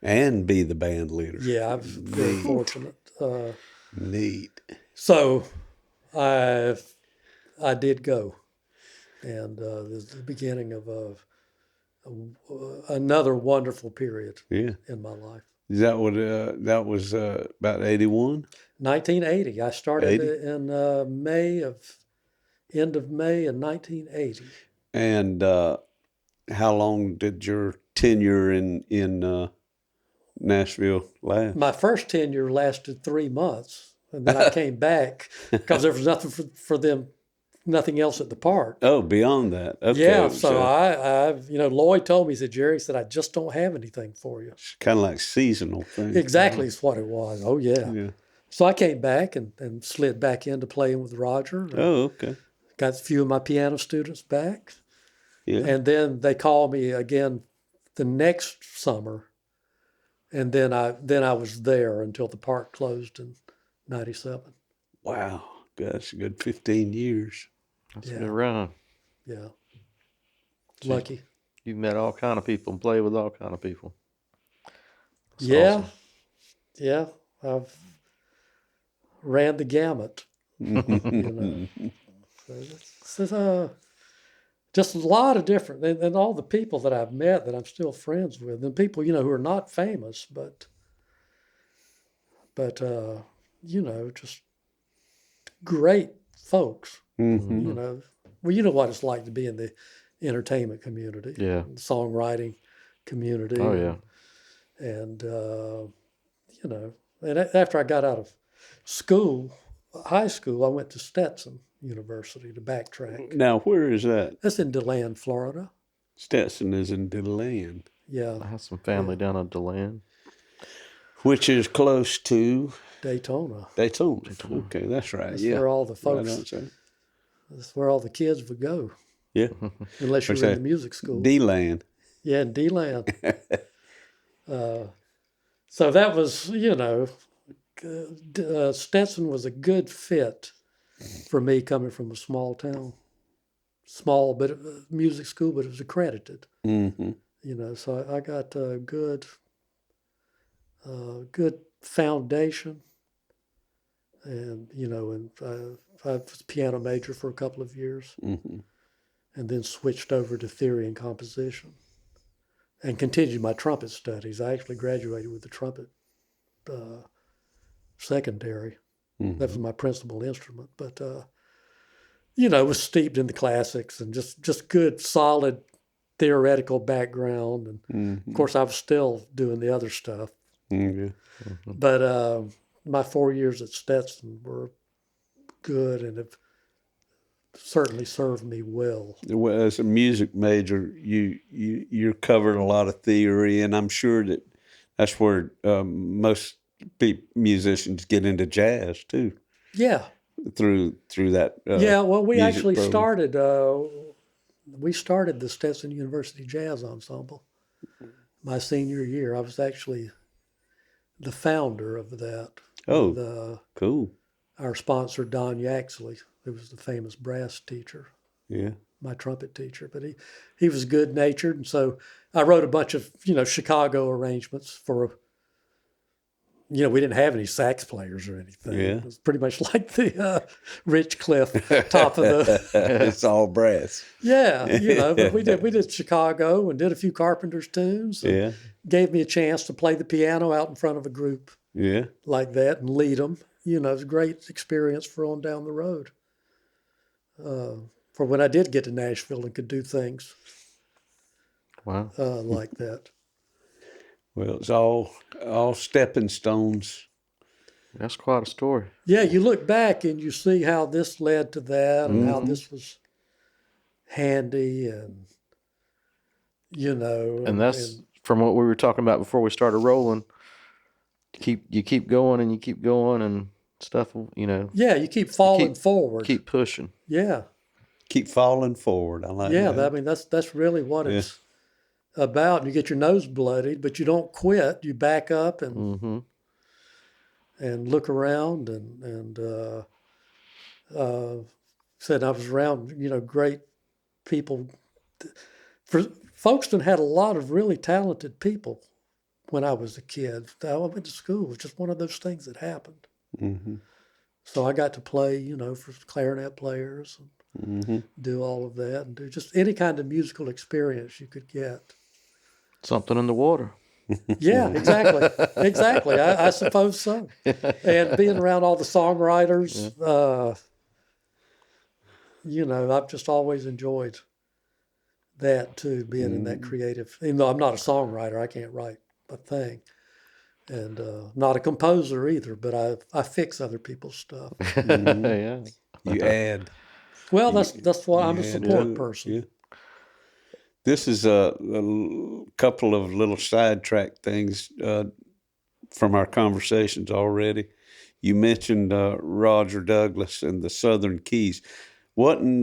And be the band leader. Yeah, I'm very fortunate. Neat. So I did go, and this is the beginning of another wonderful period in my life. Is that what that was about 81? 1980. I started in end of May in 1980. And how long did your tenure in Nashville last? My first tenure lasted 3 months, and then I came back because there was nothing for them, nothing else at the park. Oh, beyond that. Okay. Yeah, so I Lloyd told me, he said, "Jerry," said, "I just don't have anything for you." It's kind of like seasonal thing. Exactly is what it was. Oh, yeah. So I came back and slid back into playing with Roger. Oh, okay. Got a few of my piano students back. Yeah. And then they called me again the next summer. And then I was there until the park closed in 97. Wow. That's a good 15 years. That's a good run. Yeah. Lucky. You've met all kind of people and played with all kind of people. That's yeah. awesome. Yeah. I've ran the gamut. So just a lot of different, and all the people that I've met that I'm still friends with, and people, who are not famous, but just great folks. Well, you know what it's like to be in the entertainment community, songwriting community. Oh yeah. And and after I got out of high school, I went to Stetson University to backtrack. Now, where is that? That's in DeLand, Florida. Stetson is in DeLand. Yeah. I have some family down in DeLand. Which is close to Daytona. Daytona. Okay, that's right. That's where all the folks, right. That's where all the kids would go. Yeah. Unless you're in the music school. DeLand. Yeah, in DeLand. So that was, Stetson was a good fit for me coming from a small town. Small bit of music school, but it was accredited. Mm-hmm. So I got a good foundation, and I was a piano major for a couple of years, and then switched over to theory and composition, and continued my trumpet studies. I actually graduated with the trumpet secondary. That was my principal instrument, but was steeped in the classics and just good, solid theoretical background. And of course, I was still doing the other stuff. But my 4 years at Stetson were good and have certainly served me well. Well, as a music major, you covered a lot of theory, and I'm sure that's where most musicians get into jazz too. Yeah. Through that. Well, we actually program. started the Stetson University Jazz Ensemble my senior year. I was actually the founder of that. Oh, with, cool. our sponsor, Don Yaxley, who was the famous brass teacher, Yeah. my trumpet teacher. But he was good-natured, and so I wrote a bunch of, Chicago arrangements for, we didn't have any sax players or anything. Yeah. It was pretty much like the Rich Cliff top of the... It's all brass. Yeah, but we did Chicago and did a few Carpenters tunes. And Yeah. gave me a chance to play the piano out in front of a group Yeah. like that and lead them. It was a great experience for on down the road. For when I did get to Nashville and could do things Wow. like that. Well, it's all stepping stones. That's quite a story. Yeah, you look back and you see how this led to that and how this was handy and, And that's from what we were talking about before we started rolling. You keep going and you keep going and stuff, Yeah, you keep falling forward. Keep pushing. Yeah. Keep falling forward. I like Yeah, that. that's really what it's about. You get your nose bloodied, but you don't quit. You back up and look around and said I was around great people. Folkestone had a lot of really talented people when I was a kid. I went to school. It was just one of those things that happened. Mm-hmm. So I got to play, for clarinet players and do all of that and do just any kind of musical experience you could get. Something in the water. Yeah, exactly. Exactly. I suppose so. And being around all the songwriters, I've just always enjoyed that too, being in that creative. Even though I'm not a songwriter, I can't write a thing. And not a composer either, but I fix other people's stuff. Yeah. You add. Well, that's why I'm a support person. Yeah. This is a couple of little sidetrack things from our conversations already. You mentioned Roger Douglas and the Southern Keys. Wasn't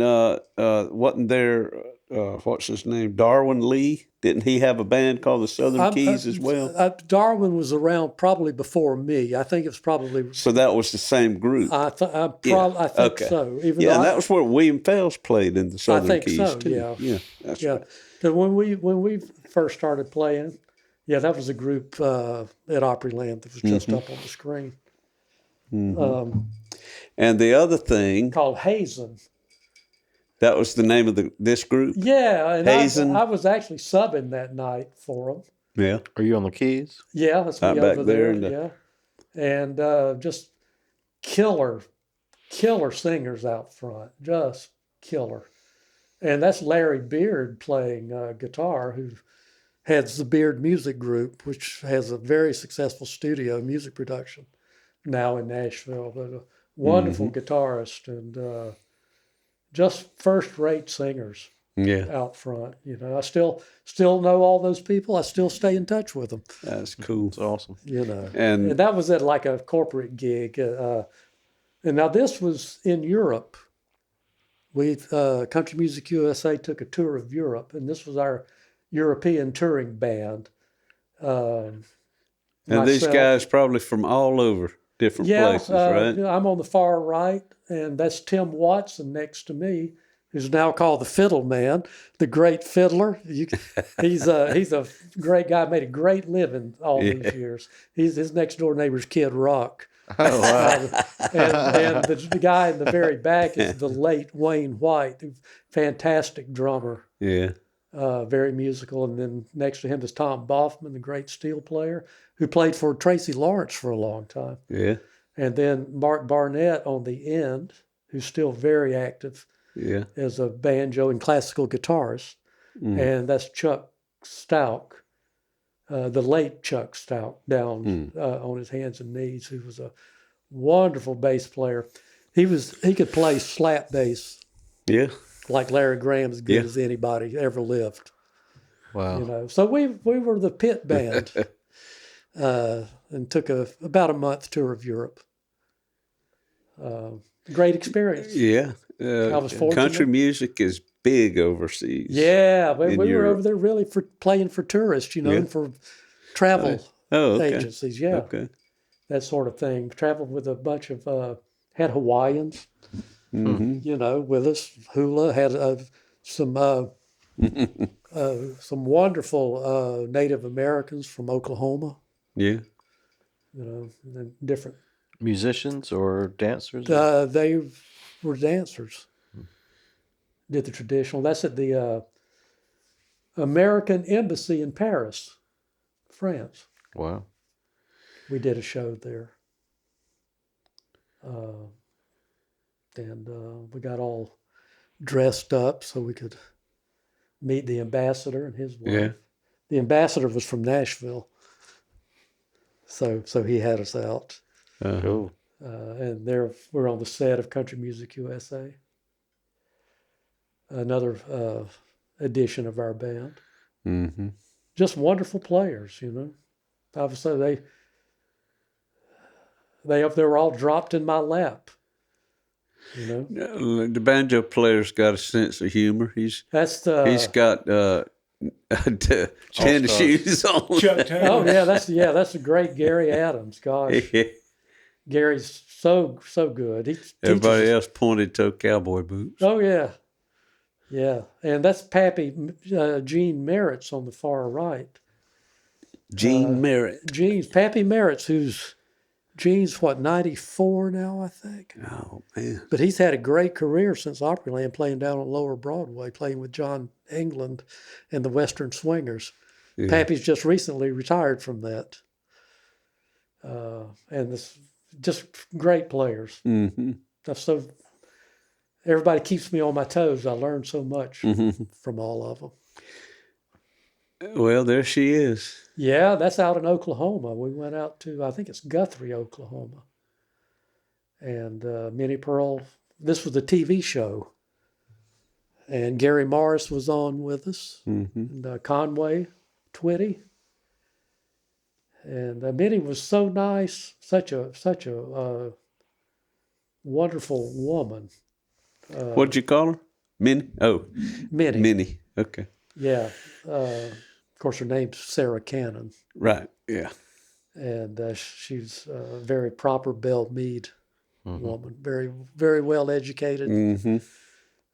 there, what's his name, Darwin Lee? Didn't he have a band called the Southern Keys as well? Darwin was around probably before me. I think it was probably... So that was the same group? I think so. Even and that was where William Fells played in the Southern Keys, so, too. Yeah. That's right. Because when we first started playing, that was a group at Opryland that was just up on the screen. And the other thing... Called Hazen. That was the name of this group? Yeah, and Hazen. I was actually subbing that night for them. Yeah. Are you on the keys? Yeah, that's me back over there there. And just killer singers out front, just killer. And that's Larry Beard playing guitar, who heads the Beard Music Group, which has a very successful studio music production now in Nashville. But a wonderful guitarist and just first-rate singers out front. I still know all those people. I still stay in touch with them. That's cool. That's awesome. And that was at like a corporate gig. And now this was in Europe. Country Music USA took a tour of Europe, and this was our European touring band. And these guys probably from all over different places, right? I'm on the far right, and that's Tim Watson next to me, who's now called the Fiddle Man, the great fiddler. He's a great guy, made a great living all these years. His next door neighbor's Kid Rock. Oh, wow. and the guy in the very back is the late Wayne White, fantastic drummer. Yeah. Very musical. And then next to him is Tom Boffman, the great steel player, who played for Tracy Lawrence for a long time. Yeah. And then Mark Barnett on the end, who's still very active as a banjo and classical guitarist. And that's Chuck Stout, the late Chuck Stout, down on his hands and knees, who was a wonderful bass player. He could play slap bass. Yeah. Like Larry Graham, as good as anybody ever lived. Wow. So we were the pit band, and took about a month tour of Europe. Great experience. Yeah. I was fortunate. Country music is big overseas. Yeah, we were over there really for playing for tourists, and for travel agencies. Yeah, Okay. that sort of thing. Traveled with a bunch of had Hawaiians, you know, with us. Hula had some wonderful Native Americans from Oklahoma. Yeah. You know, and different. Musicians or dancers? They were dancers. Did the traditional. That's at the American Embassy in Paris, France. Wow. We did a show there. And we got all dressed up so we could meet the ambassador and his wife. Yeah. The ambassador was from Nashville. So he had us out. Cool. And there we're on the set of Country Music USA. Another edition of our band. Mm-hmm. Just wonderful players, you know. Obviously they were all dropped in my lap. You know, The banjo player's got a sense of humor. He's got tennis shoes on. Chuck Taylor. oh that's a great Gary Adams. Gosh, Gary's so good. He Everybody teaches. else pointed toe cowboy boots. Oh yeah, and that's Pappy Gene Merritt's on the far right. Gene Merritt. Pappy Merritt's, who's Gene's 94 now, I think. Oh man! But he's had a great career since Opryland, playing down on Lower Broadway, playing with John England and the Western Swingers. Yeah. Pappy's just recently retired from that. And this just great players. Mm-hmm. So everybody keeps me on my toes. I learned so much from all of them. Well, there she is. Yeah, that's out in Oklahoma. We went out to, I think it's Guthrie, Oklahoma. And Minnie Pearl, this was the TV show. And Gary Morris was on with us. Mm-hmm. And Conway Twitty. And Minnie was so nice, such a wonderful woman. What'd you call her? Minnie? Oh, Minnie. Minnie. Okay. Yeah. Of course, her name's Sarah Cannon. Right. Yeah. And she's a very proper Belle Meade woman, very, very well educated, Mm-hmm.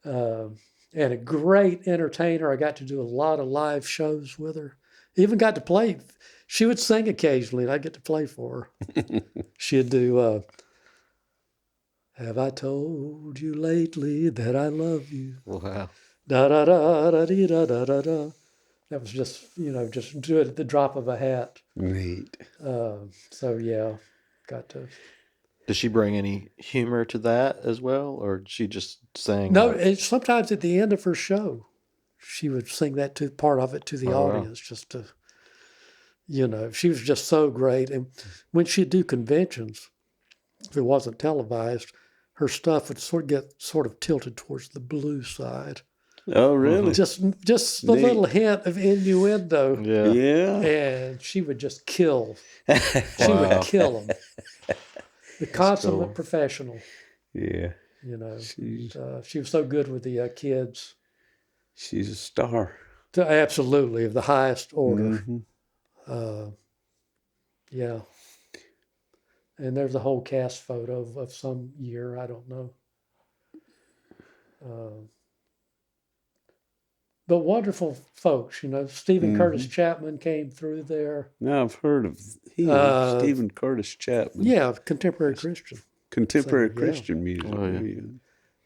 and a great entertainer. I got to do a lot of live shows with her. Even got to play. She would sing occasionally, and I'd get to play for her. She'd do, "Have I told you lately that I love you?" Wow. Da da da da dee, da da da da. That was just do it at the drop of a hat. Neat. So yeah, got to. Did she bring any humor to that as well, or she just sang? No, sometimes at the end of her show, she would sing that part of it to the audience, just to, she was just so great. And when she'd do conventions, if it wasn't televised, her stuff would sort of tilted towards the blue side. Oh, really? Just the Neat. little hint of innuendo. Yeah. Yeah. And she would just kill. She would kill them. The consummate professional. Yeah. She was so good with the kids. She's a star. Absolutely, of the highest order. Yeah. And there's a whole cast photo of some year, I don't know. But wonderful folks, Stephen Curtis Chapman came through there. Now I've heard of him, Stephen Curtis Chapman. Yeah, contemporary Christian. Contemporary So, Christian music. Oh, yeah.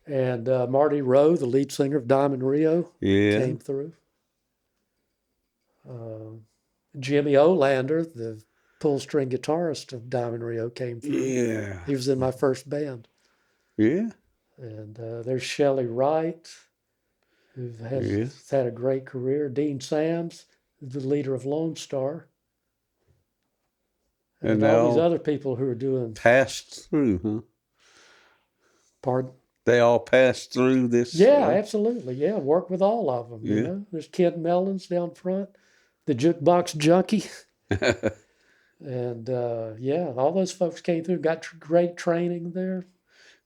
And Marty Rowe, the lead singer of Diamond Rio, Yeah. came through. Jimmy Olander, the pull string guitarist of Diamond Rio, came through. Yeah. He was in my first band. Yeah. And there's Shelley Wright, who has had a great career. Dean Sams, the leader of Lone Star. And all these other people who are doing... Passed through, huh? Pardon? They all passed through this? Yeah, absolutely. Yeah, work with all of them. Yeah. There's Kid Mellons down front, the jukebox junkie. And all those folks came through, got great training there.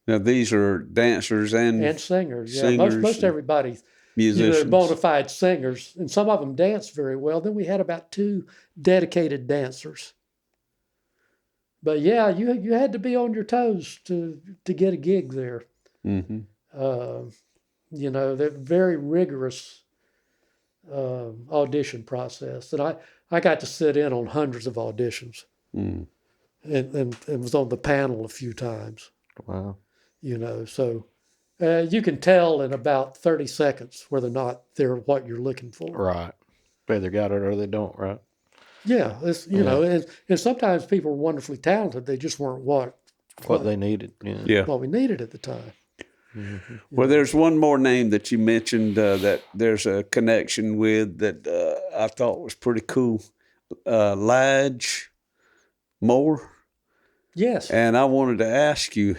Now these are dancers and singers. Yeah, singers most everybody. musicians. bona fide singers, and some of them danced very well. Then we had about 2 dedicated dancers. But yeah, you had to be on your toes to get a gig there. Mm-hmm. They're very rigorous audition process, and I got to sit in on hundreds of auditions, and was on the panel a few times. Wow. So you can tell in about 30 seconds whether or not they're what you're looking for. Right. They either got it or they don't, right? Yeah, it's, know, and sometimes people are wonderfully talented. They just weren't what they needed. Yeah. What we needed at the time. Mm-hmm. Well, there's one more name that you mentioned that there's a connection with that I thought was pretty cool. Lige Moore. Yes. And I wanted to ask you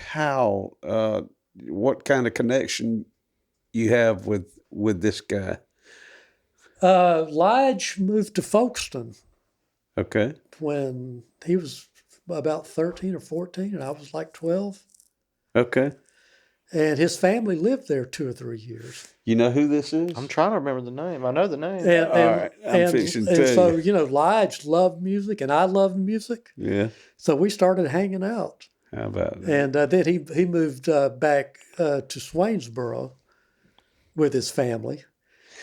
what kind of connection you have with this guy. Lige moved to Folkestone. Okay. When he was about 13 or 14, and I was like 12. Okay. And his family lived there 2 or 3 years. You know who this is? I'm trying to remember the name. I know the name. And, all right. I'm fixing to tell you. So, Lige loved music, and I loved music. Yeah. So we started hanging out. How about that? And then he moved back to Swainsboro with his family.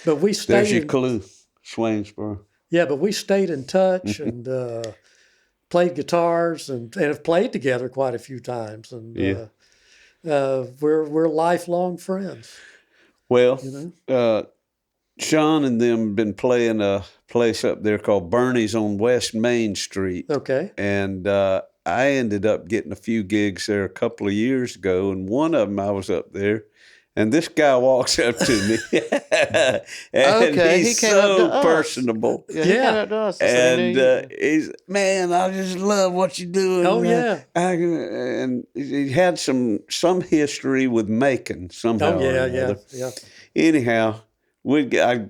But we stayed. There's your clue, Swainsboro. Yeah, but we stayed in touch and played guitars and have played together quite a few times. And we're lifelong friends. Well, Sean and them have been playing a place up there called Bernie's on West Main Street. Okay. And I ended up getting a few gigs there a couple of years ago, and one of them I was up there. And this guy walks up to me, and he's so personable. Yeah, he came up to us. And he's, man, I just love what you're doing. Oh, man. And he had some history with Macon somehow. Oh, yeah. Anyhow, I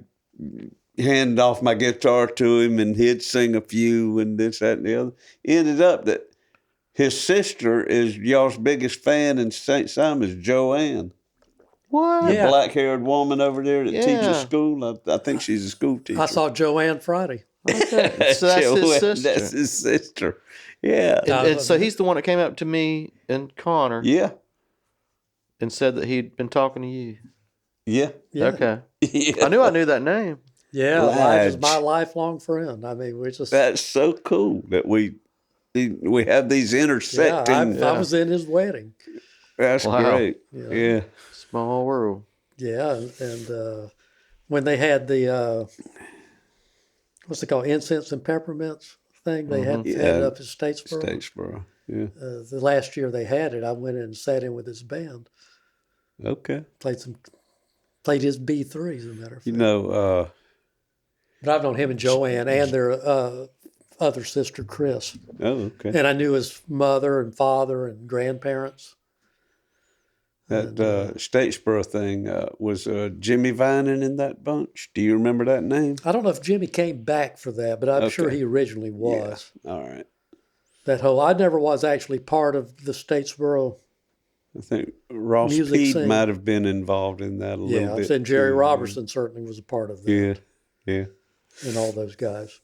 hand off my guitar to him, and he'd sing a few, and this, that, and the other. Ended up that his sister is y'all's biggest fan in St. Simon's, Joanne. What? The black-haired woman over there that teaches school. I think she's a school teacher. I saw Joanne Friday. Okay. So that's his sister. That's his sister. Yeah. And so he's the one that came up to me and Connor. Yeah. And said that he'd been talking to you. Yeah. Okay. Yeah. I knew that name. Yeah, Lige is my lifelong friend. I mean, we just... That's so cool that we have these intersecting... I was in his wedding. That's great. Yeah. Small world. Yeah, and when they had the what's it called, incense and peppermints thing, they had it up in Statesboro. Statesboro, yeah. The last year they had it, I went in and sat in with his band. Okay. Played his B3, as a matter of fact. But I've known him and Joanne and their other sister, Chris. Oh, okay. And I knew his mother and father and grandparents. That Statesboro thing, was Jimmy Vining in that bunch? Do you remember that name? I don't know if Jimmy came back for that, but I'm sure he originally was. Yeah. All right. I never was actually part of the Statesboro. I think Ross Peed might have been involved in that a little bit. Yeah, and Jerry Robertson certainly was a part of that. Yeah. And all those guys.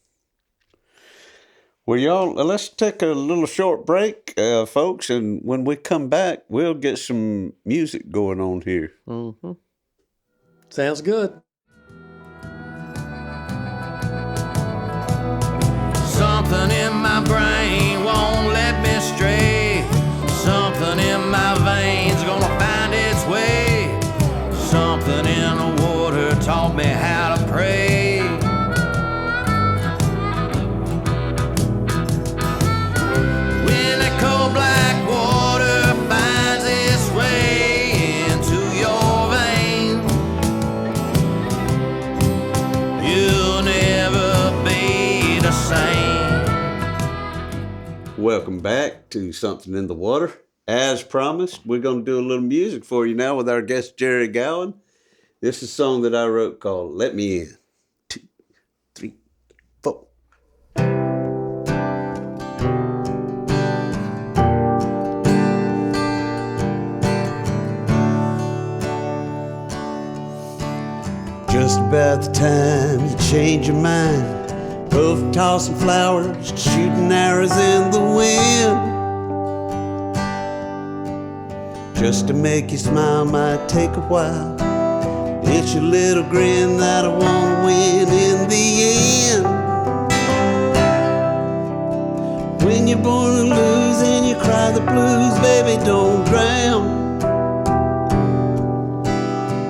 Well, y'all, let's take a little short break, folks, and when we come back, we'll get some music going on here. Mm-hmm. Sounds good. Something in my brain won't let me stray. Something in my veins gonna find its way. Something in the water taught me how to pray. Welcome back to Something in the Water. As promised, we're going to do a little music for you now with our guest, Jerry Gowen. This is a song that I wrote called Let Me In. 2, 3, 4. about the time you change your mind. Go from tossing flowers to shooting arrows in the wind. Just to make you smile might take a while. It's your little grin that I wanna win in the end. When you're born to lose and you cry the blues, baby, don't drown.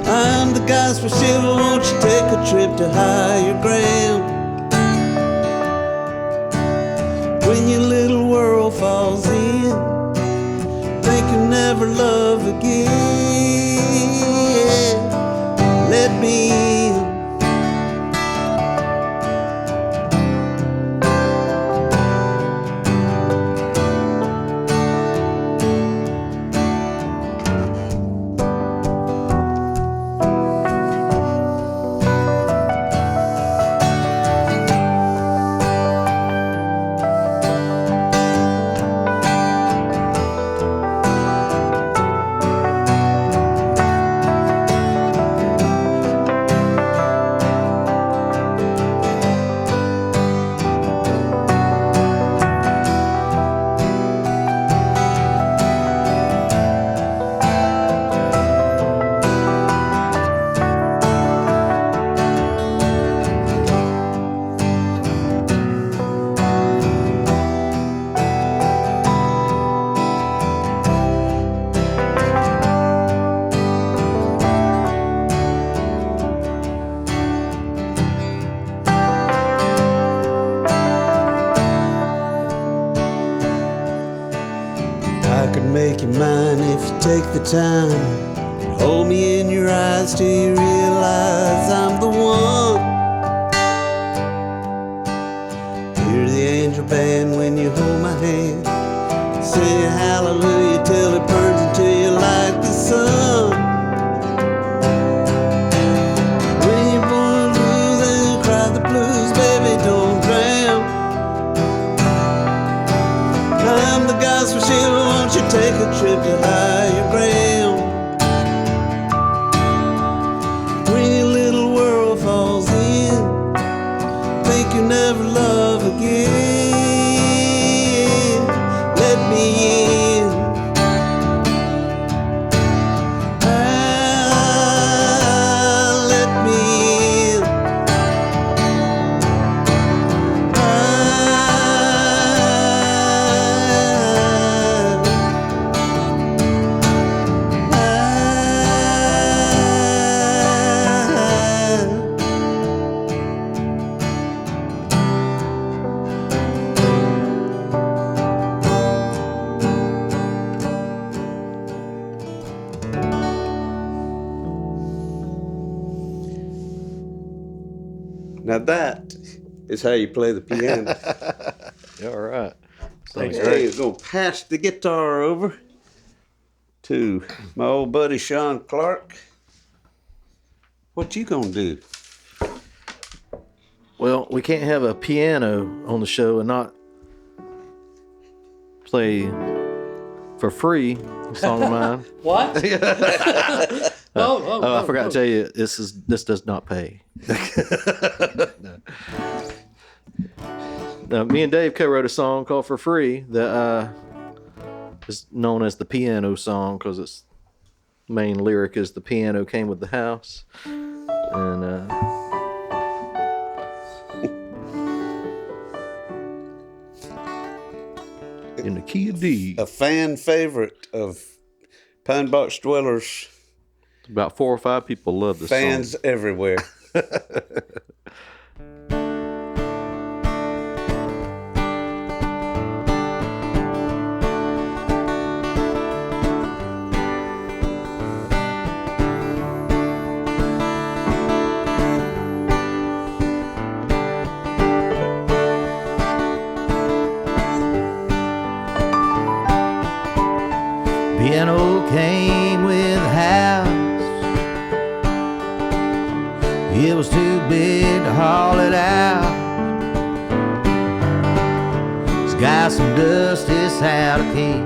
I'm the guy's for shiver, won't you take a trip to higher ground? When your little world falls in, think you'll never love again. Let me in. Make you mine if you take the time. Hold me in your eyes till you realize I'm the one. Hear the angel band when you hold my hand. Sing hallelujah till it burns until you like the sun. When you're born to lose and you cry the blues, baby, don't drown. I'm the guy's for shiver, won't you take a trip to higher ground? When your little world falls in, think you never love again. Let me in. Let me in. Now that is how you play the piano. All right. Thanks, Ray. I'm going to pass the guitar over to my old buddy Sean Clark. What you going to do? Well, we can't have a piano on the show and not play for free a song of mine. What? I forgot to tell you, this does not pay. Now, me and Dave co-wrote a song called "For Free" that is known as the piano song because its main lyric is "The piano came with the house," and in the key of D. A fan favorite of Pine Box Dwellers. About 4 or 5 people love this Fans song. everywhere. Piano came with a house. It was too big to haul it out. It's got some dust, it's how to keep.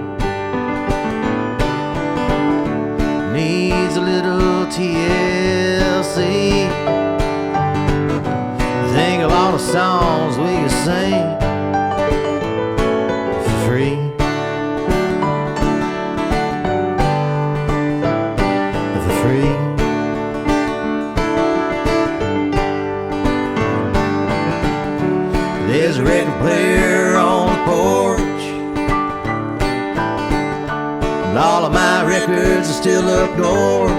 Needs a little TLC. Think of all the songs we could sing for free. For free. There's a record player on the porch, and all of my records are still up north.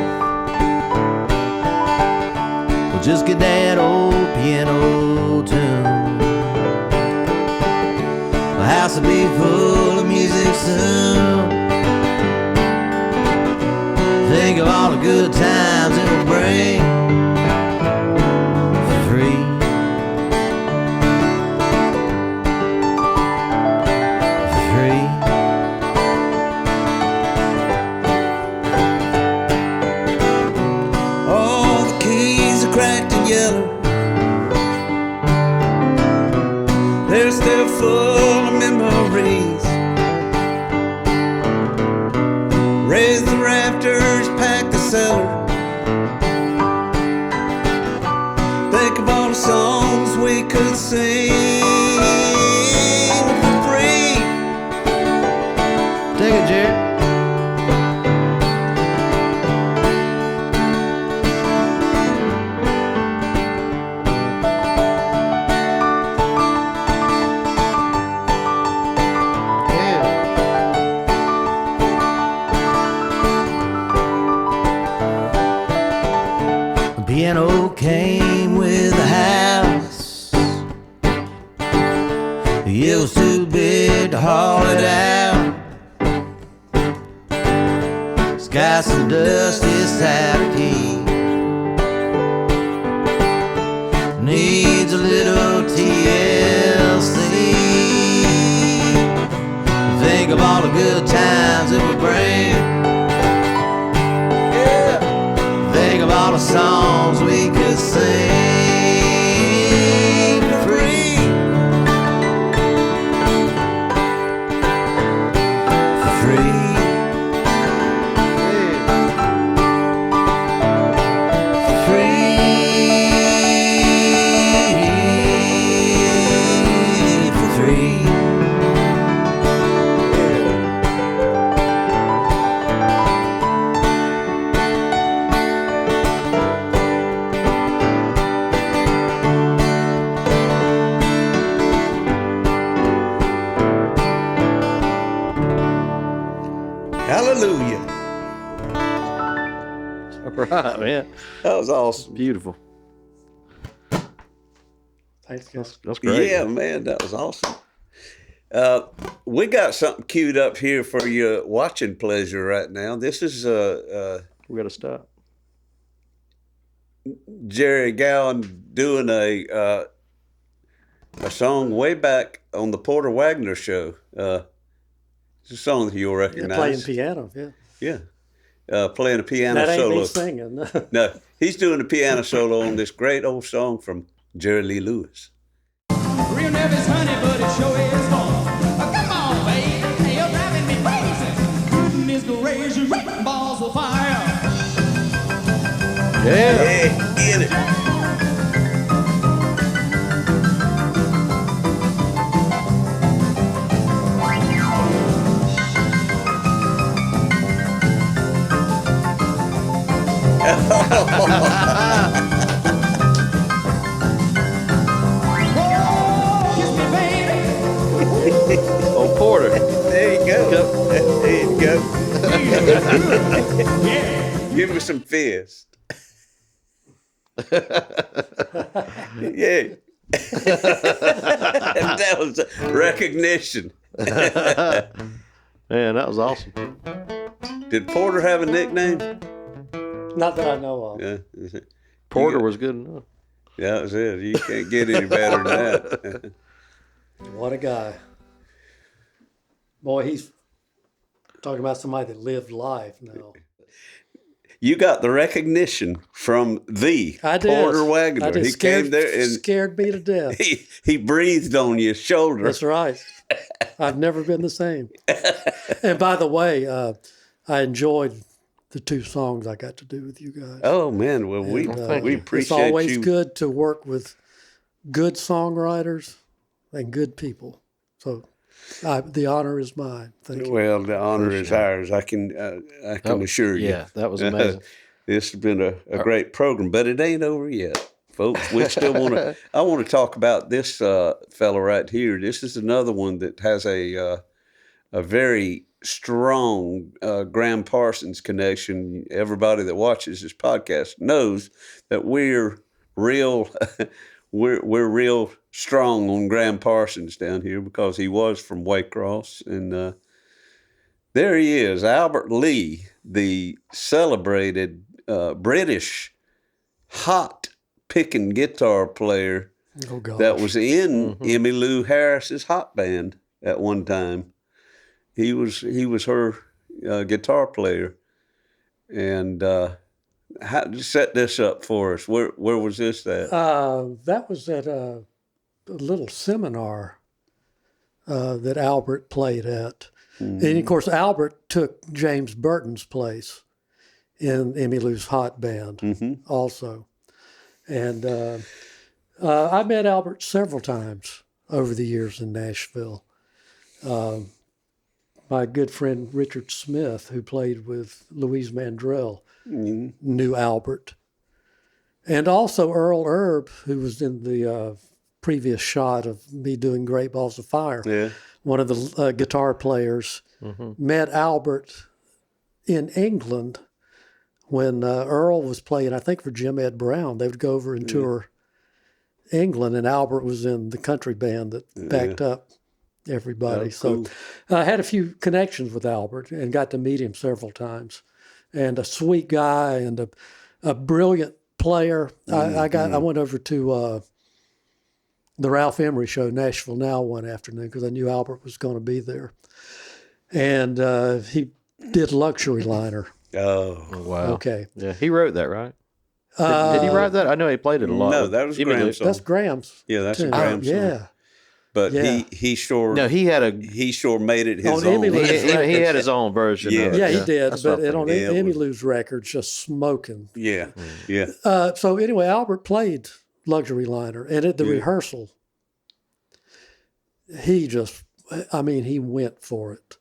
We'll just get that old piano tune. The house will be full of music soon. Think of all the good times it will bring for free. For free. All the keys are cracked and yellow. They're still full of memories. Raise the rafters, pack the cellar. Think of all the songs we could sing for free. Take it, Jerry. The piano came with the house. It was too big to haul it out. It's got some dust, it's out of key. Needs a little TLC. Think of all the good times it would bring. Think of all the songs we could sing for free. For free. For free. For free. Hallelujah. All right, man. That was awesome. Beautiful. Thanks, guys. That's great. Yeah, man, that was awesome. We got something queued up here for your watching pleasure right now. This is We got to stop. Jerry Gowen doing a song way back on the Porter Wagner show. It's a song that you'll Yeah, recognize. playing piano, yeah. Yeah. Playing a piano That ain't solo. me singing. No. No, he's doing a piano solo on this great old song from Jerry Lee Lewis. Real nervous, honey, but it sure is fun. Come on, baby, you're driving me crazy. Goodness gracious, balls of fire. Yeah, get it. Oh, kiss me, baby. Oh, Porter. There you go. There you go. Yeah. Give me some fist. Yeah. That was recognition. Man, that was awesome. Did Porter have a nickname? Not that I know of. Yeah. Porter was good enough. Yeah, that was it. You can't get any better than that. What a guy. Boy, he's talking about somebody that lived life now. You got the recognition from the I did. Porter Wagner. I did. He Scared, came there and scared me to death. he breathed on your shoulder. That's right. I've never been the same. And by the way, I enjoyed the two songs I got to do with you guys. Oh man, well And, we it's appreciate always you. good to work with good songwriters and good people. So the honor is mine. Thank you. Well, the honor is ours. I can assure you. Yeah, that was amazing. This has been a great program, but it ain't over yet, folks. We still want to. I want to talk about this fellow right here. This is another one that has a very strong Graham Parsons connection. Everybody that watches this podcast knows that we're real. We're real strong on Graham Parsons down here because he was from Waycross, and there he is, Albert Lee, the celebrated British hot picking guitar player that was in Emmylou Harris's hot band at one time. He was her guitar player, and set this up for us. Where was this at? That was at a little seminar that Albert played at. And of course, Albert took James Burton's place in Emmylou's hot band also. And I met Albert several times over the years in Nashville. My good friend Richard Smith, who played with Louise Mandrell, knew Albert. And also Earl Erb, who was in the previous shot of me doing Great Balls of Fire. Yeah. One of the guitar players met Albert in England when Earl was playing, I think, for Jim Ed Brown. They would go over and tour England, and Albert was in the country band that backed up everybody. So I had a few connections with Albert and got to meet him several times. And a sweet guy and a brilliant player. I went over to the Ralph Emery show, Nashville Now, one afternoon because I knew Albert was going to be there. And he did Luxury Liner. Oh, wow. Okay. Yeah, he wrote that, right? Did he write that? I know he played it a lot. No, that was Graham's song. That's Graham's. Yeah, that's a Graham song. Yeah. But he sure made it his own. He had his own version. Yeah, of it. He did. But on Emmylou's records, just smoking. Yeah, yeah. So anyway, Albert played Luxury Liner, and at the rehearsal, he went for it.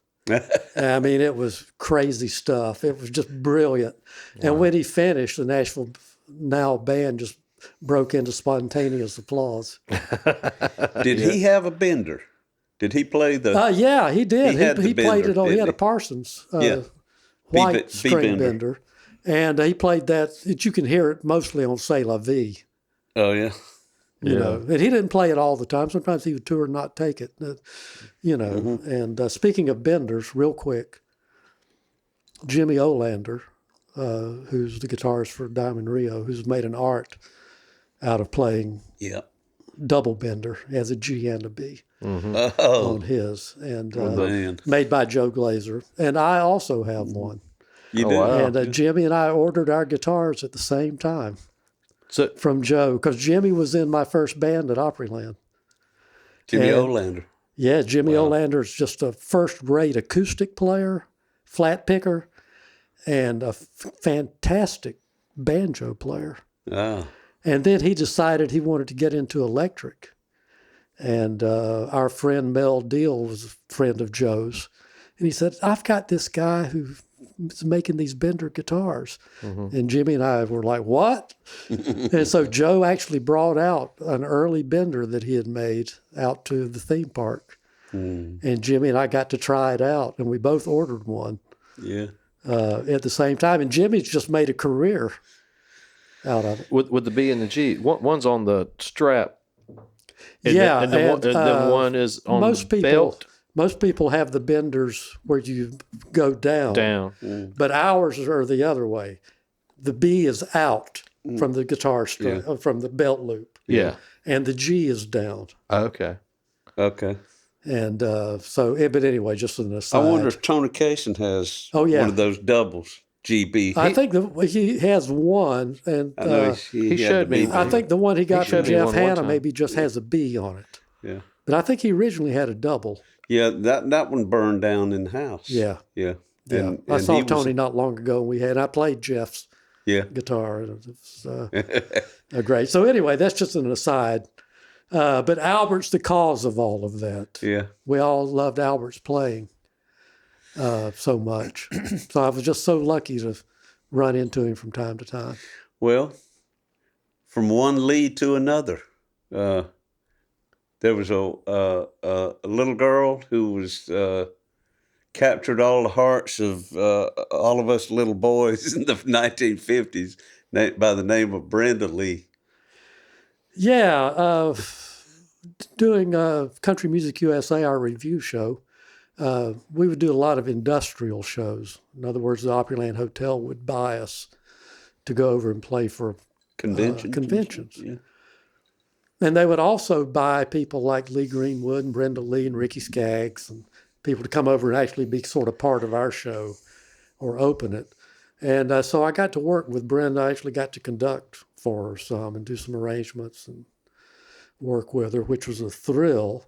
I mean, it was crazy stuff. It was just brilliant. Wow. And when he finished, the Nashville Now band just broke into spontaneous applause. Did he have a bender? Did he play the... yeah, he did. He played it on... He had a Parsons white string bender. And he played that... You can hear it mostly on C'est La Vie. Oh, yeah. You know, and he didn't play it all the time. Sometimes he would tour and not take it, And speaking of benders, real quick, Jimmy Olander, who's the guitarist for Diamond Rio, who's made an art out of playing double bender. He has a G and a B on his, and made by Joe Glazer. And I also have one. You did? Wow. And Jimmy and I ordered our guitars at the same time. So, from Joe, because Jimmy was in my first band at Opryland. Jimmy Olander. Yeah, Jimmy Olander is just a first-rate acoustic player, flat picker, and a fantastic banjo player. Oh. And then he decided he wanted to get into electric. And our friend Mel Deal was a friend of Joe's. And he said, I've got this guy who's making these bender guitars. And Jimmy and I were like, what? And so Joe actually brought out an early bender that he had made out to the theme park. And Jimmy and I got to try it out, and we both ordered one at the same time. And Jimmy's just made a career out of it. With the B and the G, one's on the strap. And then one is on the belt. Most people have the benders where you go down. But ours are the other way. The B is out from the guitar string, from the belt loop. Yeah. And the G is down. Okay. And but anyway, just an aside. I wonder if Tony Cason has one of those doubles, GB. I think he has one. And he showed me. I think the one he got from Jeff Hanna maybe just has a B on it. Yeah. But I think he originally had a double. Yeah, that one burned down in the house. Yeah. And I saw Tony not long ago, and I played Jeff's guitar. And it was great. So anyway, that's just an aside. But Albert's the cause of all of that. Yeah. We all loved Albert's playing so much. So I was just so lucky to run into him from time to time. Well, from one lead to another, there was a little girl who was captured all the hearts of all of us little boys in the 1950s by the name of Brenda Lee. Yeah, doing Country Music USA, our review show, we would do a lot of industrial shows. In other words, the Opryland Hotel would buy us to go over and play for conventions. Yeah. And they would also buy people like Lee Greenwood and Brenda Lee and Ricky Skaggs and people to come over and actually be sort of part of our show or open it. And so I got to work with Brenda. I actually got to conduct for her some and do some arrangements and work with her, which was a thrill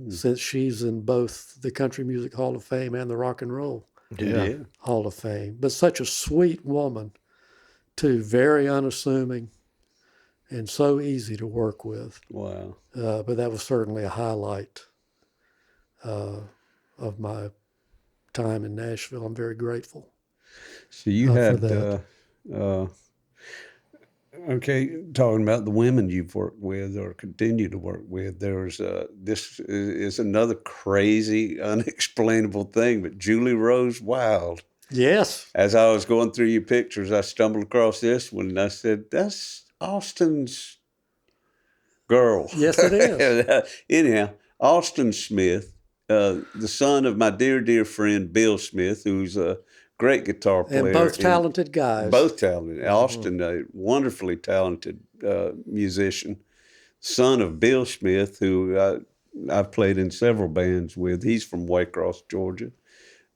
since she's in both the Country Music Hall of Fame and the Rock and Roll Hall of Fame. But such a sweet woman, too, very unassuming and so easy to work with. Wow. But that was certainly a highlight of my time in Nashville. I'm very grateful. So you had, that. okay, talking about the women you've worked with or continue to work with, there's this is another crazy, unexplainable thing, but Julie Rose Wild. Yes. As I was going through your pictures, I stumbled across this one, and I said, that's Austin's girl. Yes, it is. Anyhow, Austin Smith, the son of my dear, dear friend Bill Smith, who's a great guitar player. And both talented guys. Both talented. Austin, a wonderfully talented musician. Son of Bill Smith, who I've played in several bands with. He's from Waycross, Georgia.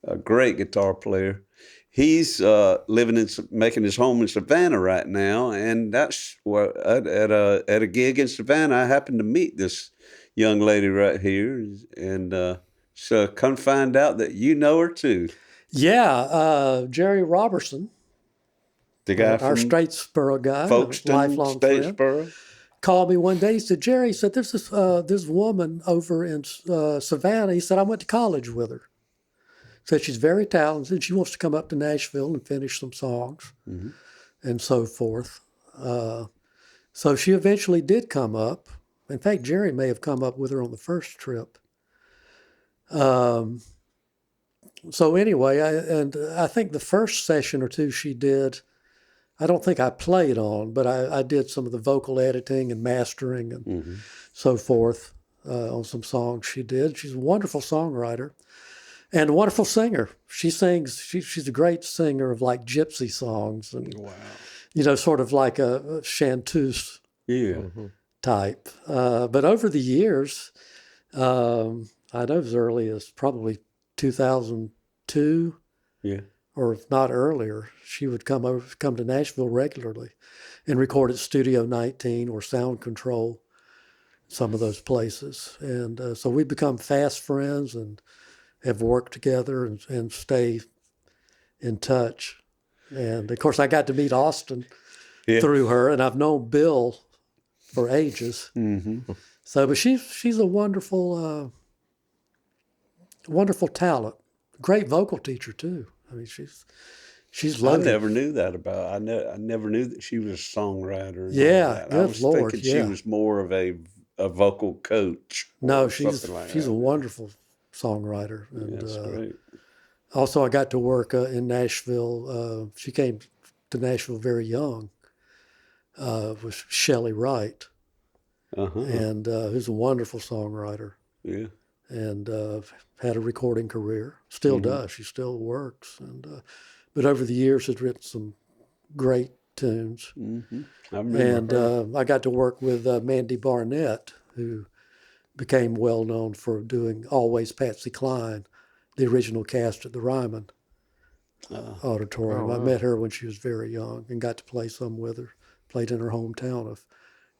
A great guitar player. He's making his home in Savannah right now, and that's where at a gig in Savannah, I happened to meet this young lady right here, and so come find out that you know her too. Yeah, Jerry Robertson, the guy our from Statesboro guy, Folkestone, lifelong friend, Statesboro, called me one day. He said, "Jerry," he said, "there's this woman over in Savannah." He said, "I went to college with her." Said she's very talented. She wants to come up to Nashville and finish some songs and so forth. So she eventually did come up. In fact, Jerry may have come up with her on the first trip. So anyway, I think the first session or two she did, I don't think I played on, but I did some of the vocal editing and mastering and so forth on some songs she did. She's a wonderful songwriter and a wonderful singer. She sings, she's a great singer of like gypsy songs and, you know, sort of like a chanteuse type. But over the years, I know as early as probably 2002, or if not earlier, she would come to Nashville regularly and record at Studio 19 or Sound Control, some of those places. And so we've become fast friends and have worked together and stay in touch. And of course, I got to meet Austin through her, and I've known Bill for ages. So, but she's a wonderful, wonderful talent. Great vocal teacher too. I mean, she's loaded. I never knew that about. I never knew that she was a songwriter. Yeah, good I was Lord, thinking she was more of a vocal coach. No, she's a wonderful songwriter. And, that's great. Also, I got to work in Nashville. She came to Nashville very young. Was Shelley Wright, and who's a wonderful songwriter. Yeah. And had a recording career. Still does. She still works. And but over the years has written some great tunes. I remember and I got to work with Mandy Barnett, who became well known for doing Always Patsy Cline, the original cast at the Ryman Auditorium. I met her when she was very young and got to play some with her. Played in her hometown of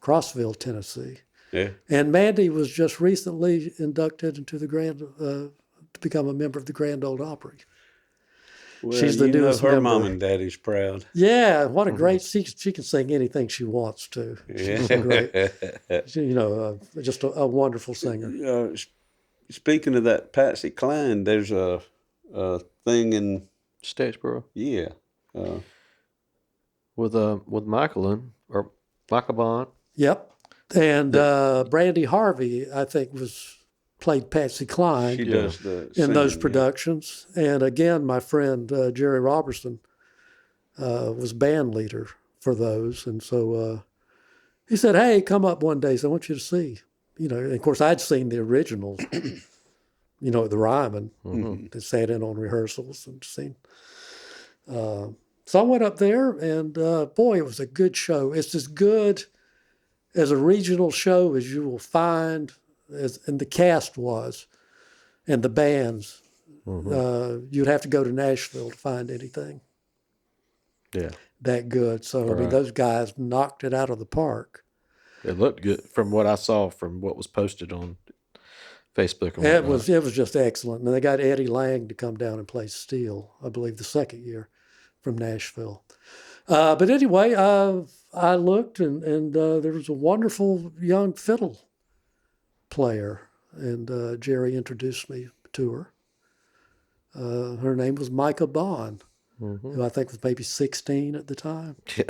Crossville, Tennessee. Yeah. And Mandy was just recently inducted into the to become a member of the Grand Ole Opry. Well, she's the newest her member. mom and daddy's proud. Yeah, what a great, she can sing anything she wants to. She's great. Just a wonderful singer. Speaking of that Patsy Cline, there's a thing in Statesboro. Yeah. With Michael Bond. Yep. And Brandy Harvey, I think, played Patsy Cline She does in those productions. And again, my friend Jerry Robertson was band leader for those. And so he said, hey, come up one day. So I want you to see. And of course, I'd seen the originals, the Ryman. They sat in on rehearsals and seen. So I went up there, and boy, it was a good show. It's as good as a regional show as you will find, and the cast was, and the bands. You'd have to go to Nashville to find anything that good. So, I mean, those guys knocked it out of the park. It looked good from what I saw from what was posted on Facebook. And it was just excellent. And they got Eddie Lang to come down and play steel, I believe, the second year from Nashville. But anyway, I looked, and there was a wonderful young fiddle player, and Jerry introduced me to her. Her name was Micah Bond, who I think was maybe 16 at the time. Yeah,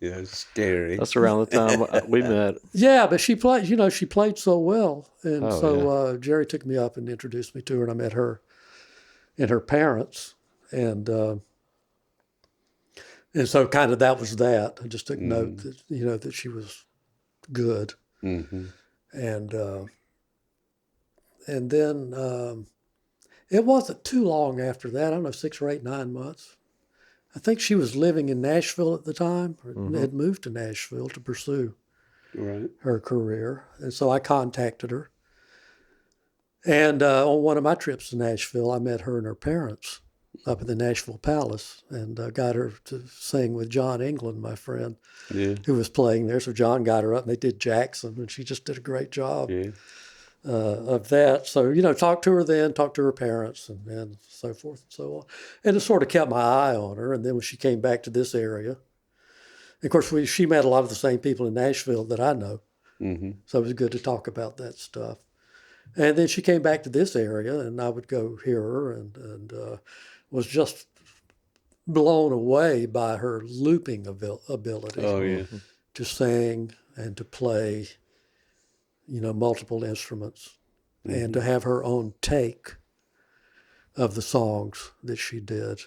it's scary. That's around the time we met. Yeah, but she played. She played so well, and Jerry took me up and introduced me to her, and I met her and her parents, and so kind of that was that. I just took note that that she was good, and then it wasn't too long after that. I don't know, 6 or 8, 9 months. I think she was living in Nashville at the time, or had moved to Nashville to pursue her career, and so I contacted her. And on one of my trips to Nashville, I met her and her parents up at the Nashville Palace, and got her to sing with John England, my friend, who was playing there. So John got her up, and they did Jackson, and she just did a great job of that. So, talked to her then, talked to her parents, and so forth and so on. And it sort of kept my eye on her. And then when she came back to this area, of course, she met a lot of the same people in Nashville that I know. So it was good to talk about that stuff. And then she came back to this area, and I would go hear her, and was just blown away by her looping ability to sing and to play, multiple instruments, and to have her own take of the songs that she did.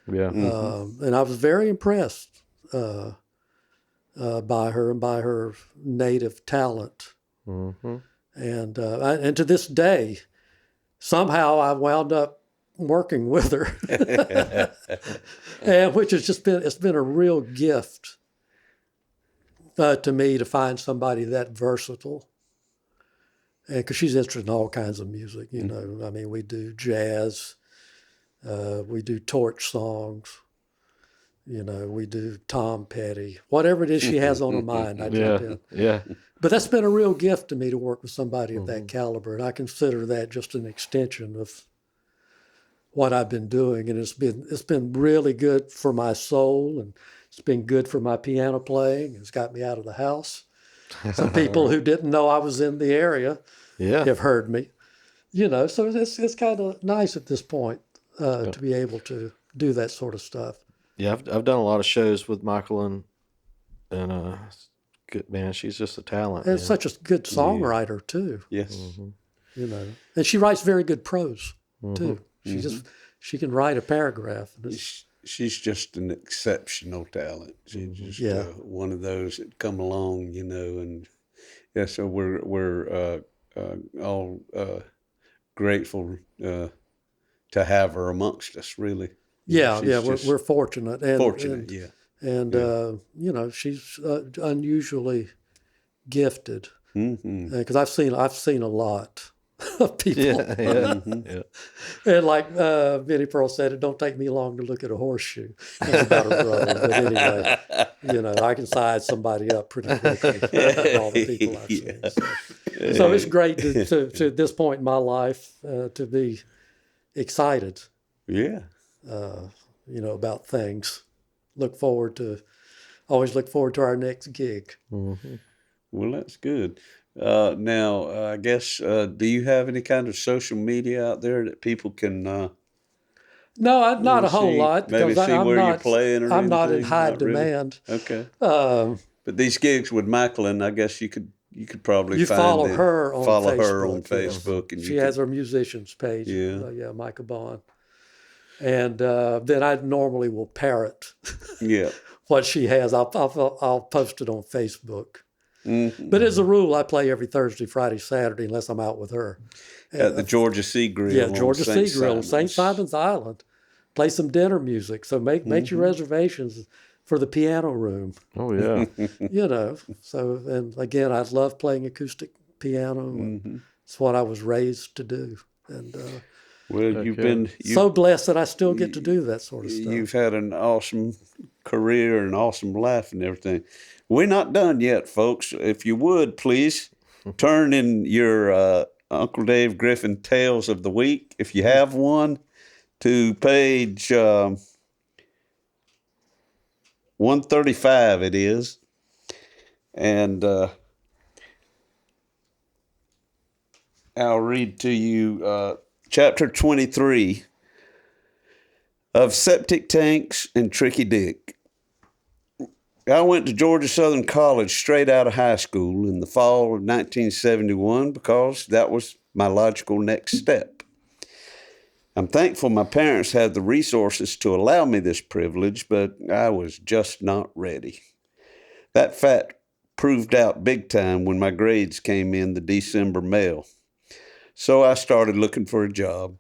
Yeah. And I was very impressed by her and by her native talent. And to this day, somehow I wound up working with her, and which has it's been a real gift to me to find somebody that versatile. And because she's interested in all kinds of music, I mean, we do jazz, we do torch songs, we do Tom Petty, whatever it is she has on her mind, I jump in. Yeah. But that's been a real gift to me to work with somebody of that caliber, and I consider that just an extension of what I've been doing, and it's been really good for my soul, and it's been good for my piano playing. It's got me out of the house. Some people who didn't know I was in the area have heard me, so it's kind of nice at this point to be able to do that sort of stuff. Yeah, I've done a lot of shows with Michael, and good man. She's just a talent. And such a good songwriter too. Yes. And she writes very good prose too. She can write a paragraph. She's just an exceptional talent. She's just one of those that come along, and so we're all grateful to have her amongst us. Really. We're fortunate. And she's unusually gifted because I've seen a lot of people. And like Vinnie Pearl said, it don't take me long to look at a horseshoe. That's about her brother. But anyway, I can size somebody up pretty quickly. All the people I've seen. So it's great to this point in my life to be excited. about things. Always look forward to our next gig. Mm-hmm. Well, that's good. Now, I guess, do you have any kind of social media out there that people can No, not a whole lot, maybe because see I'm where not. you're playing or I'm not in anything? high Not really? demand. Okay. Um, But these gigs with Michaelin, I guess you could probably You find follow them. her on follow Facebook. her on yes. Facebook, and She you has could, her musicians page. Yeah. Micah Bond. And then I normally will parrot yeah. what she has. I'll post it on Facebook. Mm-hmm. But as a rule, I play every Thursday, Friday, Saturday, unless I'm out with her. At the Georgia Sea Grill. Yeah, on Georgia St. Sea Grill, St. Simon's Island. Play some dinner music. So make your reservations for the piano room. Oh, yeah. So, and again, I love playing acoustic piano. And it's what I was raised to do. And Well, you've been so blessed that I still get to do that sort of stuff. You've had an awesome career and awesome life and everything. We're not done yet, folks. If you would, please turn in your Uncle Dave Griffin Tales of the Week, if you have one, to page 135 it is. And I'll read to you Chapter 23 of Septic Tanks and Tricky Dick. I went to Georgia Southern College straight out of high school in the fall of 1971 because that was my logical next step. I'm thankful my parents had the resources to allow me this privilege, but I was just not ready. That fact proved out big time when my grades came in the December mail. So I started looking for a job.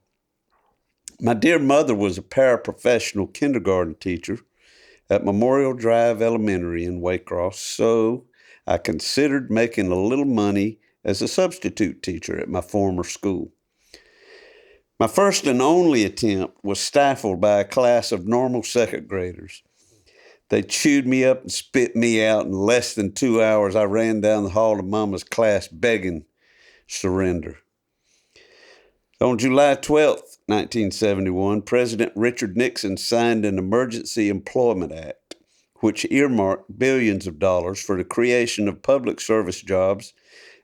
My dear mother was a paraprofessional kindergarten teacher at Memorial Drive Elementary in Waycross, so I considered making a little money as a substitute teacher at my former school. My first and only attempt was stifled by a class of normal second graders. They chewed me up and spit me out. In less than 2 hours, I ran down the hall to Mama's class begging surrender. On July 12, 1971, President Richard Nixon signed an Emergency Employment Act, which earmarked billions of dollars for the creation of public service jobs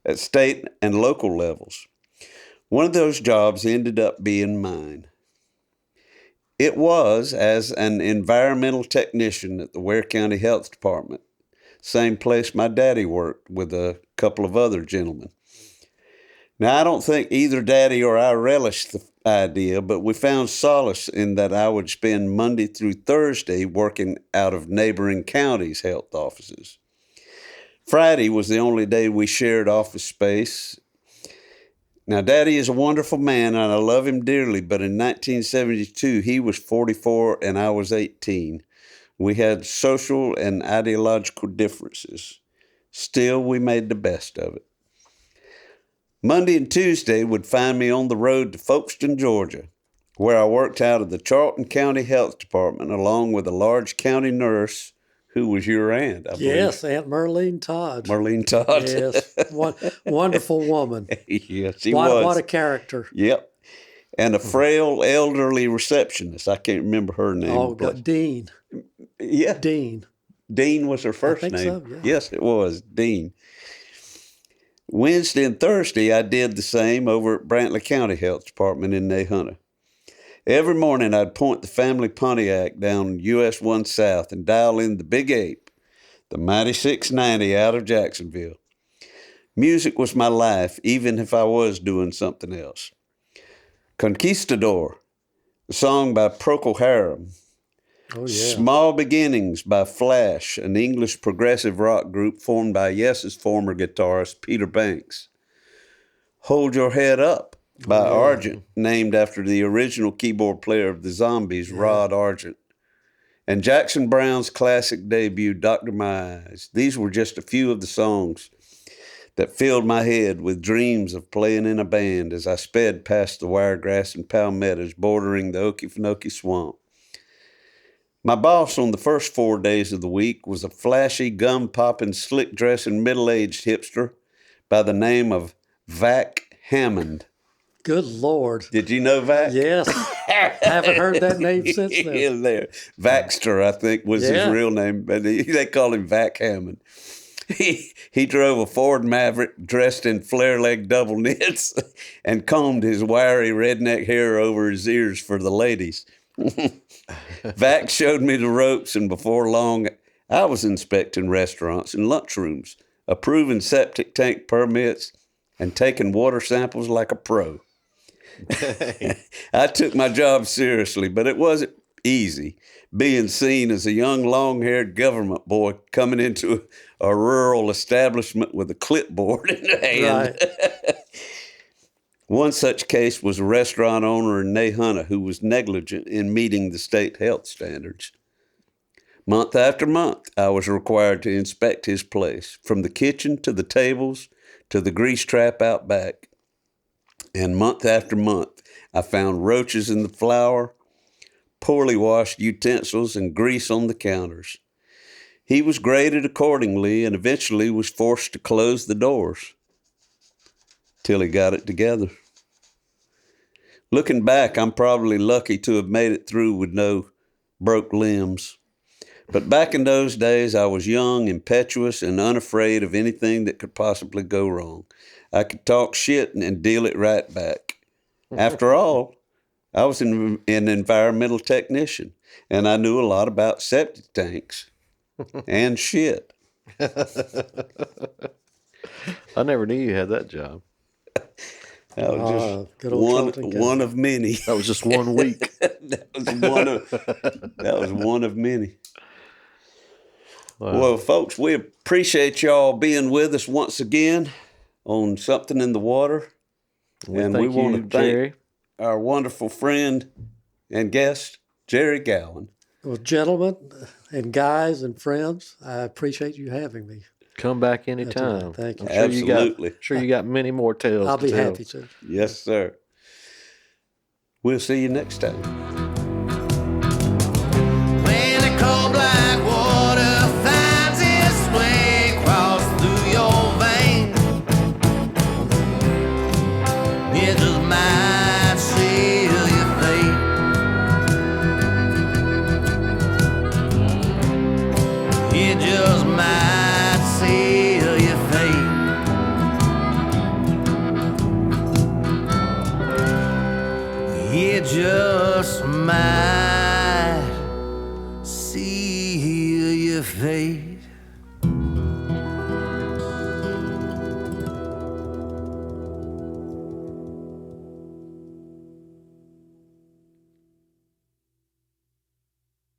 at state and local levels. One of those jobs ended up being mine. It was as an environmental technician at the Ware County Health Department, same place my daddy worked with a couple of other gentlemen. Now, I don't think either Daddy or I relished the idea, but we found solace in that I would spend Monday through Thursday working out of neighboring counties' health offices. Friday was the only day we shared office space. Now, Daddy is a wonderful man, and I love him dearly, but in 1972, he was 44 and I was 18. We had social and ideological differences. Still, we made the best of it. Monday and Tuesday would find me on the road to Folkestone, Georgia, where I worked out of the Charlton County Health Department along with a large county nurse who was your aunt, I believe. Yes, Aunt Merlene Todd. Merlene Todd. Yes, wonderful woman. Yes, she was. What a character. Yep. And a frail elderly receptionist. I can't remember her name. Oh, Dean. Yeah. Dean. Dean was her first name. So, yeah. Yes, it was, Dean. Wednesday and Thursday, I did the same over at Brantley County Health Department in Nahunta. Every morning, I'd point the family Pontiac down US 1 South and dial in the Big Ape, the mighty 690 out of Jacksonville. Music was my life, even if I was doing something else. Conquistador, a song by Procol Harum. Oh, yeah. Small Beginnings by Flash, an English progressive rock group formed by Yes's former guitarist Peter Banks. Hold Your Head Up by Argent, named after the original keyboard player of the Zombies, Rod Argent. And Jackson Browne's classic debut, Dr. My Eyes. These were just a few of the songs that filled my head with dreams of playing in a band as I sped past the wiregrass and palmettos bordering the Okefenokee Swamp. My boss on the first 4 days of the week was a flashy, gum-popping, slick-dressing, middle-aged hipster by the name of Vac Hammond. Good Lord. Did you know Vac? Yes. Haven't heard that name since then. In there. Vaxter, I think, was his Yeah. real name, but they call him Vac Hammond. He drove a Ford Maverick dressed in flare-leg double knits and combed his wiry redneck hair over his ears for the ladies. Vac showed me the ropes, and before long, I was inspecting restaurants and lunchrooms, approving septic tank permits, and taking water samples like a pro. I took my job seriously, but it wasn't easy being seen as a young, long-haired government boy coming into a rural establishment with a clipboard in hand. Right. One such case was a restaurant owner in Nahunta who was negligent in meeting the state health standards. Month after month, I was required to inspect his place, from the kitchen to the tables to the grease trap out back. And month after month, I found roaches in the flour, poorly washed utensils, and grease on the counters. He was graded accordingly and eventually was forced to close the doors till he got it together. Looking back, I'm probably lucky to have made it through with no broke limbs. But back in those days, I was young, impetuous, and unafraid of anything that could possibly go wrong. I could talk shit and deal it right back. After all, I was an environmental technician, and I knew a lot about septic tanks and shit. I never knew you had that job. That was good old just Charlton one of many. That was just 1 week. That was one of many. Wow. Well, folks, we appreciate y'all being with us once again on Something in the Water. And we thank want you, to thank Jerry. our wonderful friend and guest, Jerry Gowen. Well, gentlemen and guys and friends, I appreciate you having me. Come back anytime. Thank you. I'm Absolutely. sure you got many more tales. I'll to be tell. happy to. Yes, sir. We'll see you next time. When the cold black water finds its way across through your veins, it just might seal your fate. It just might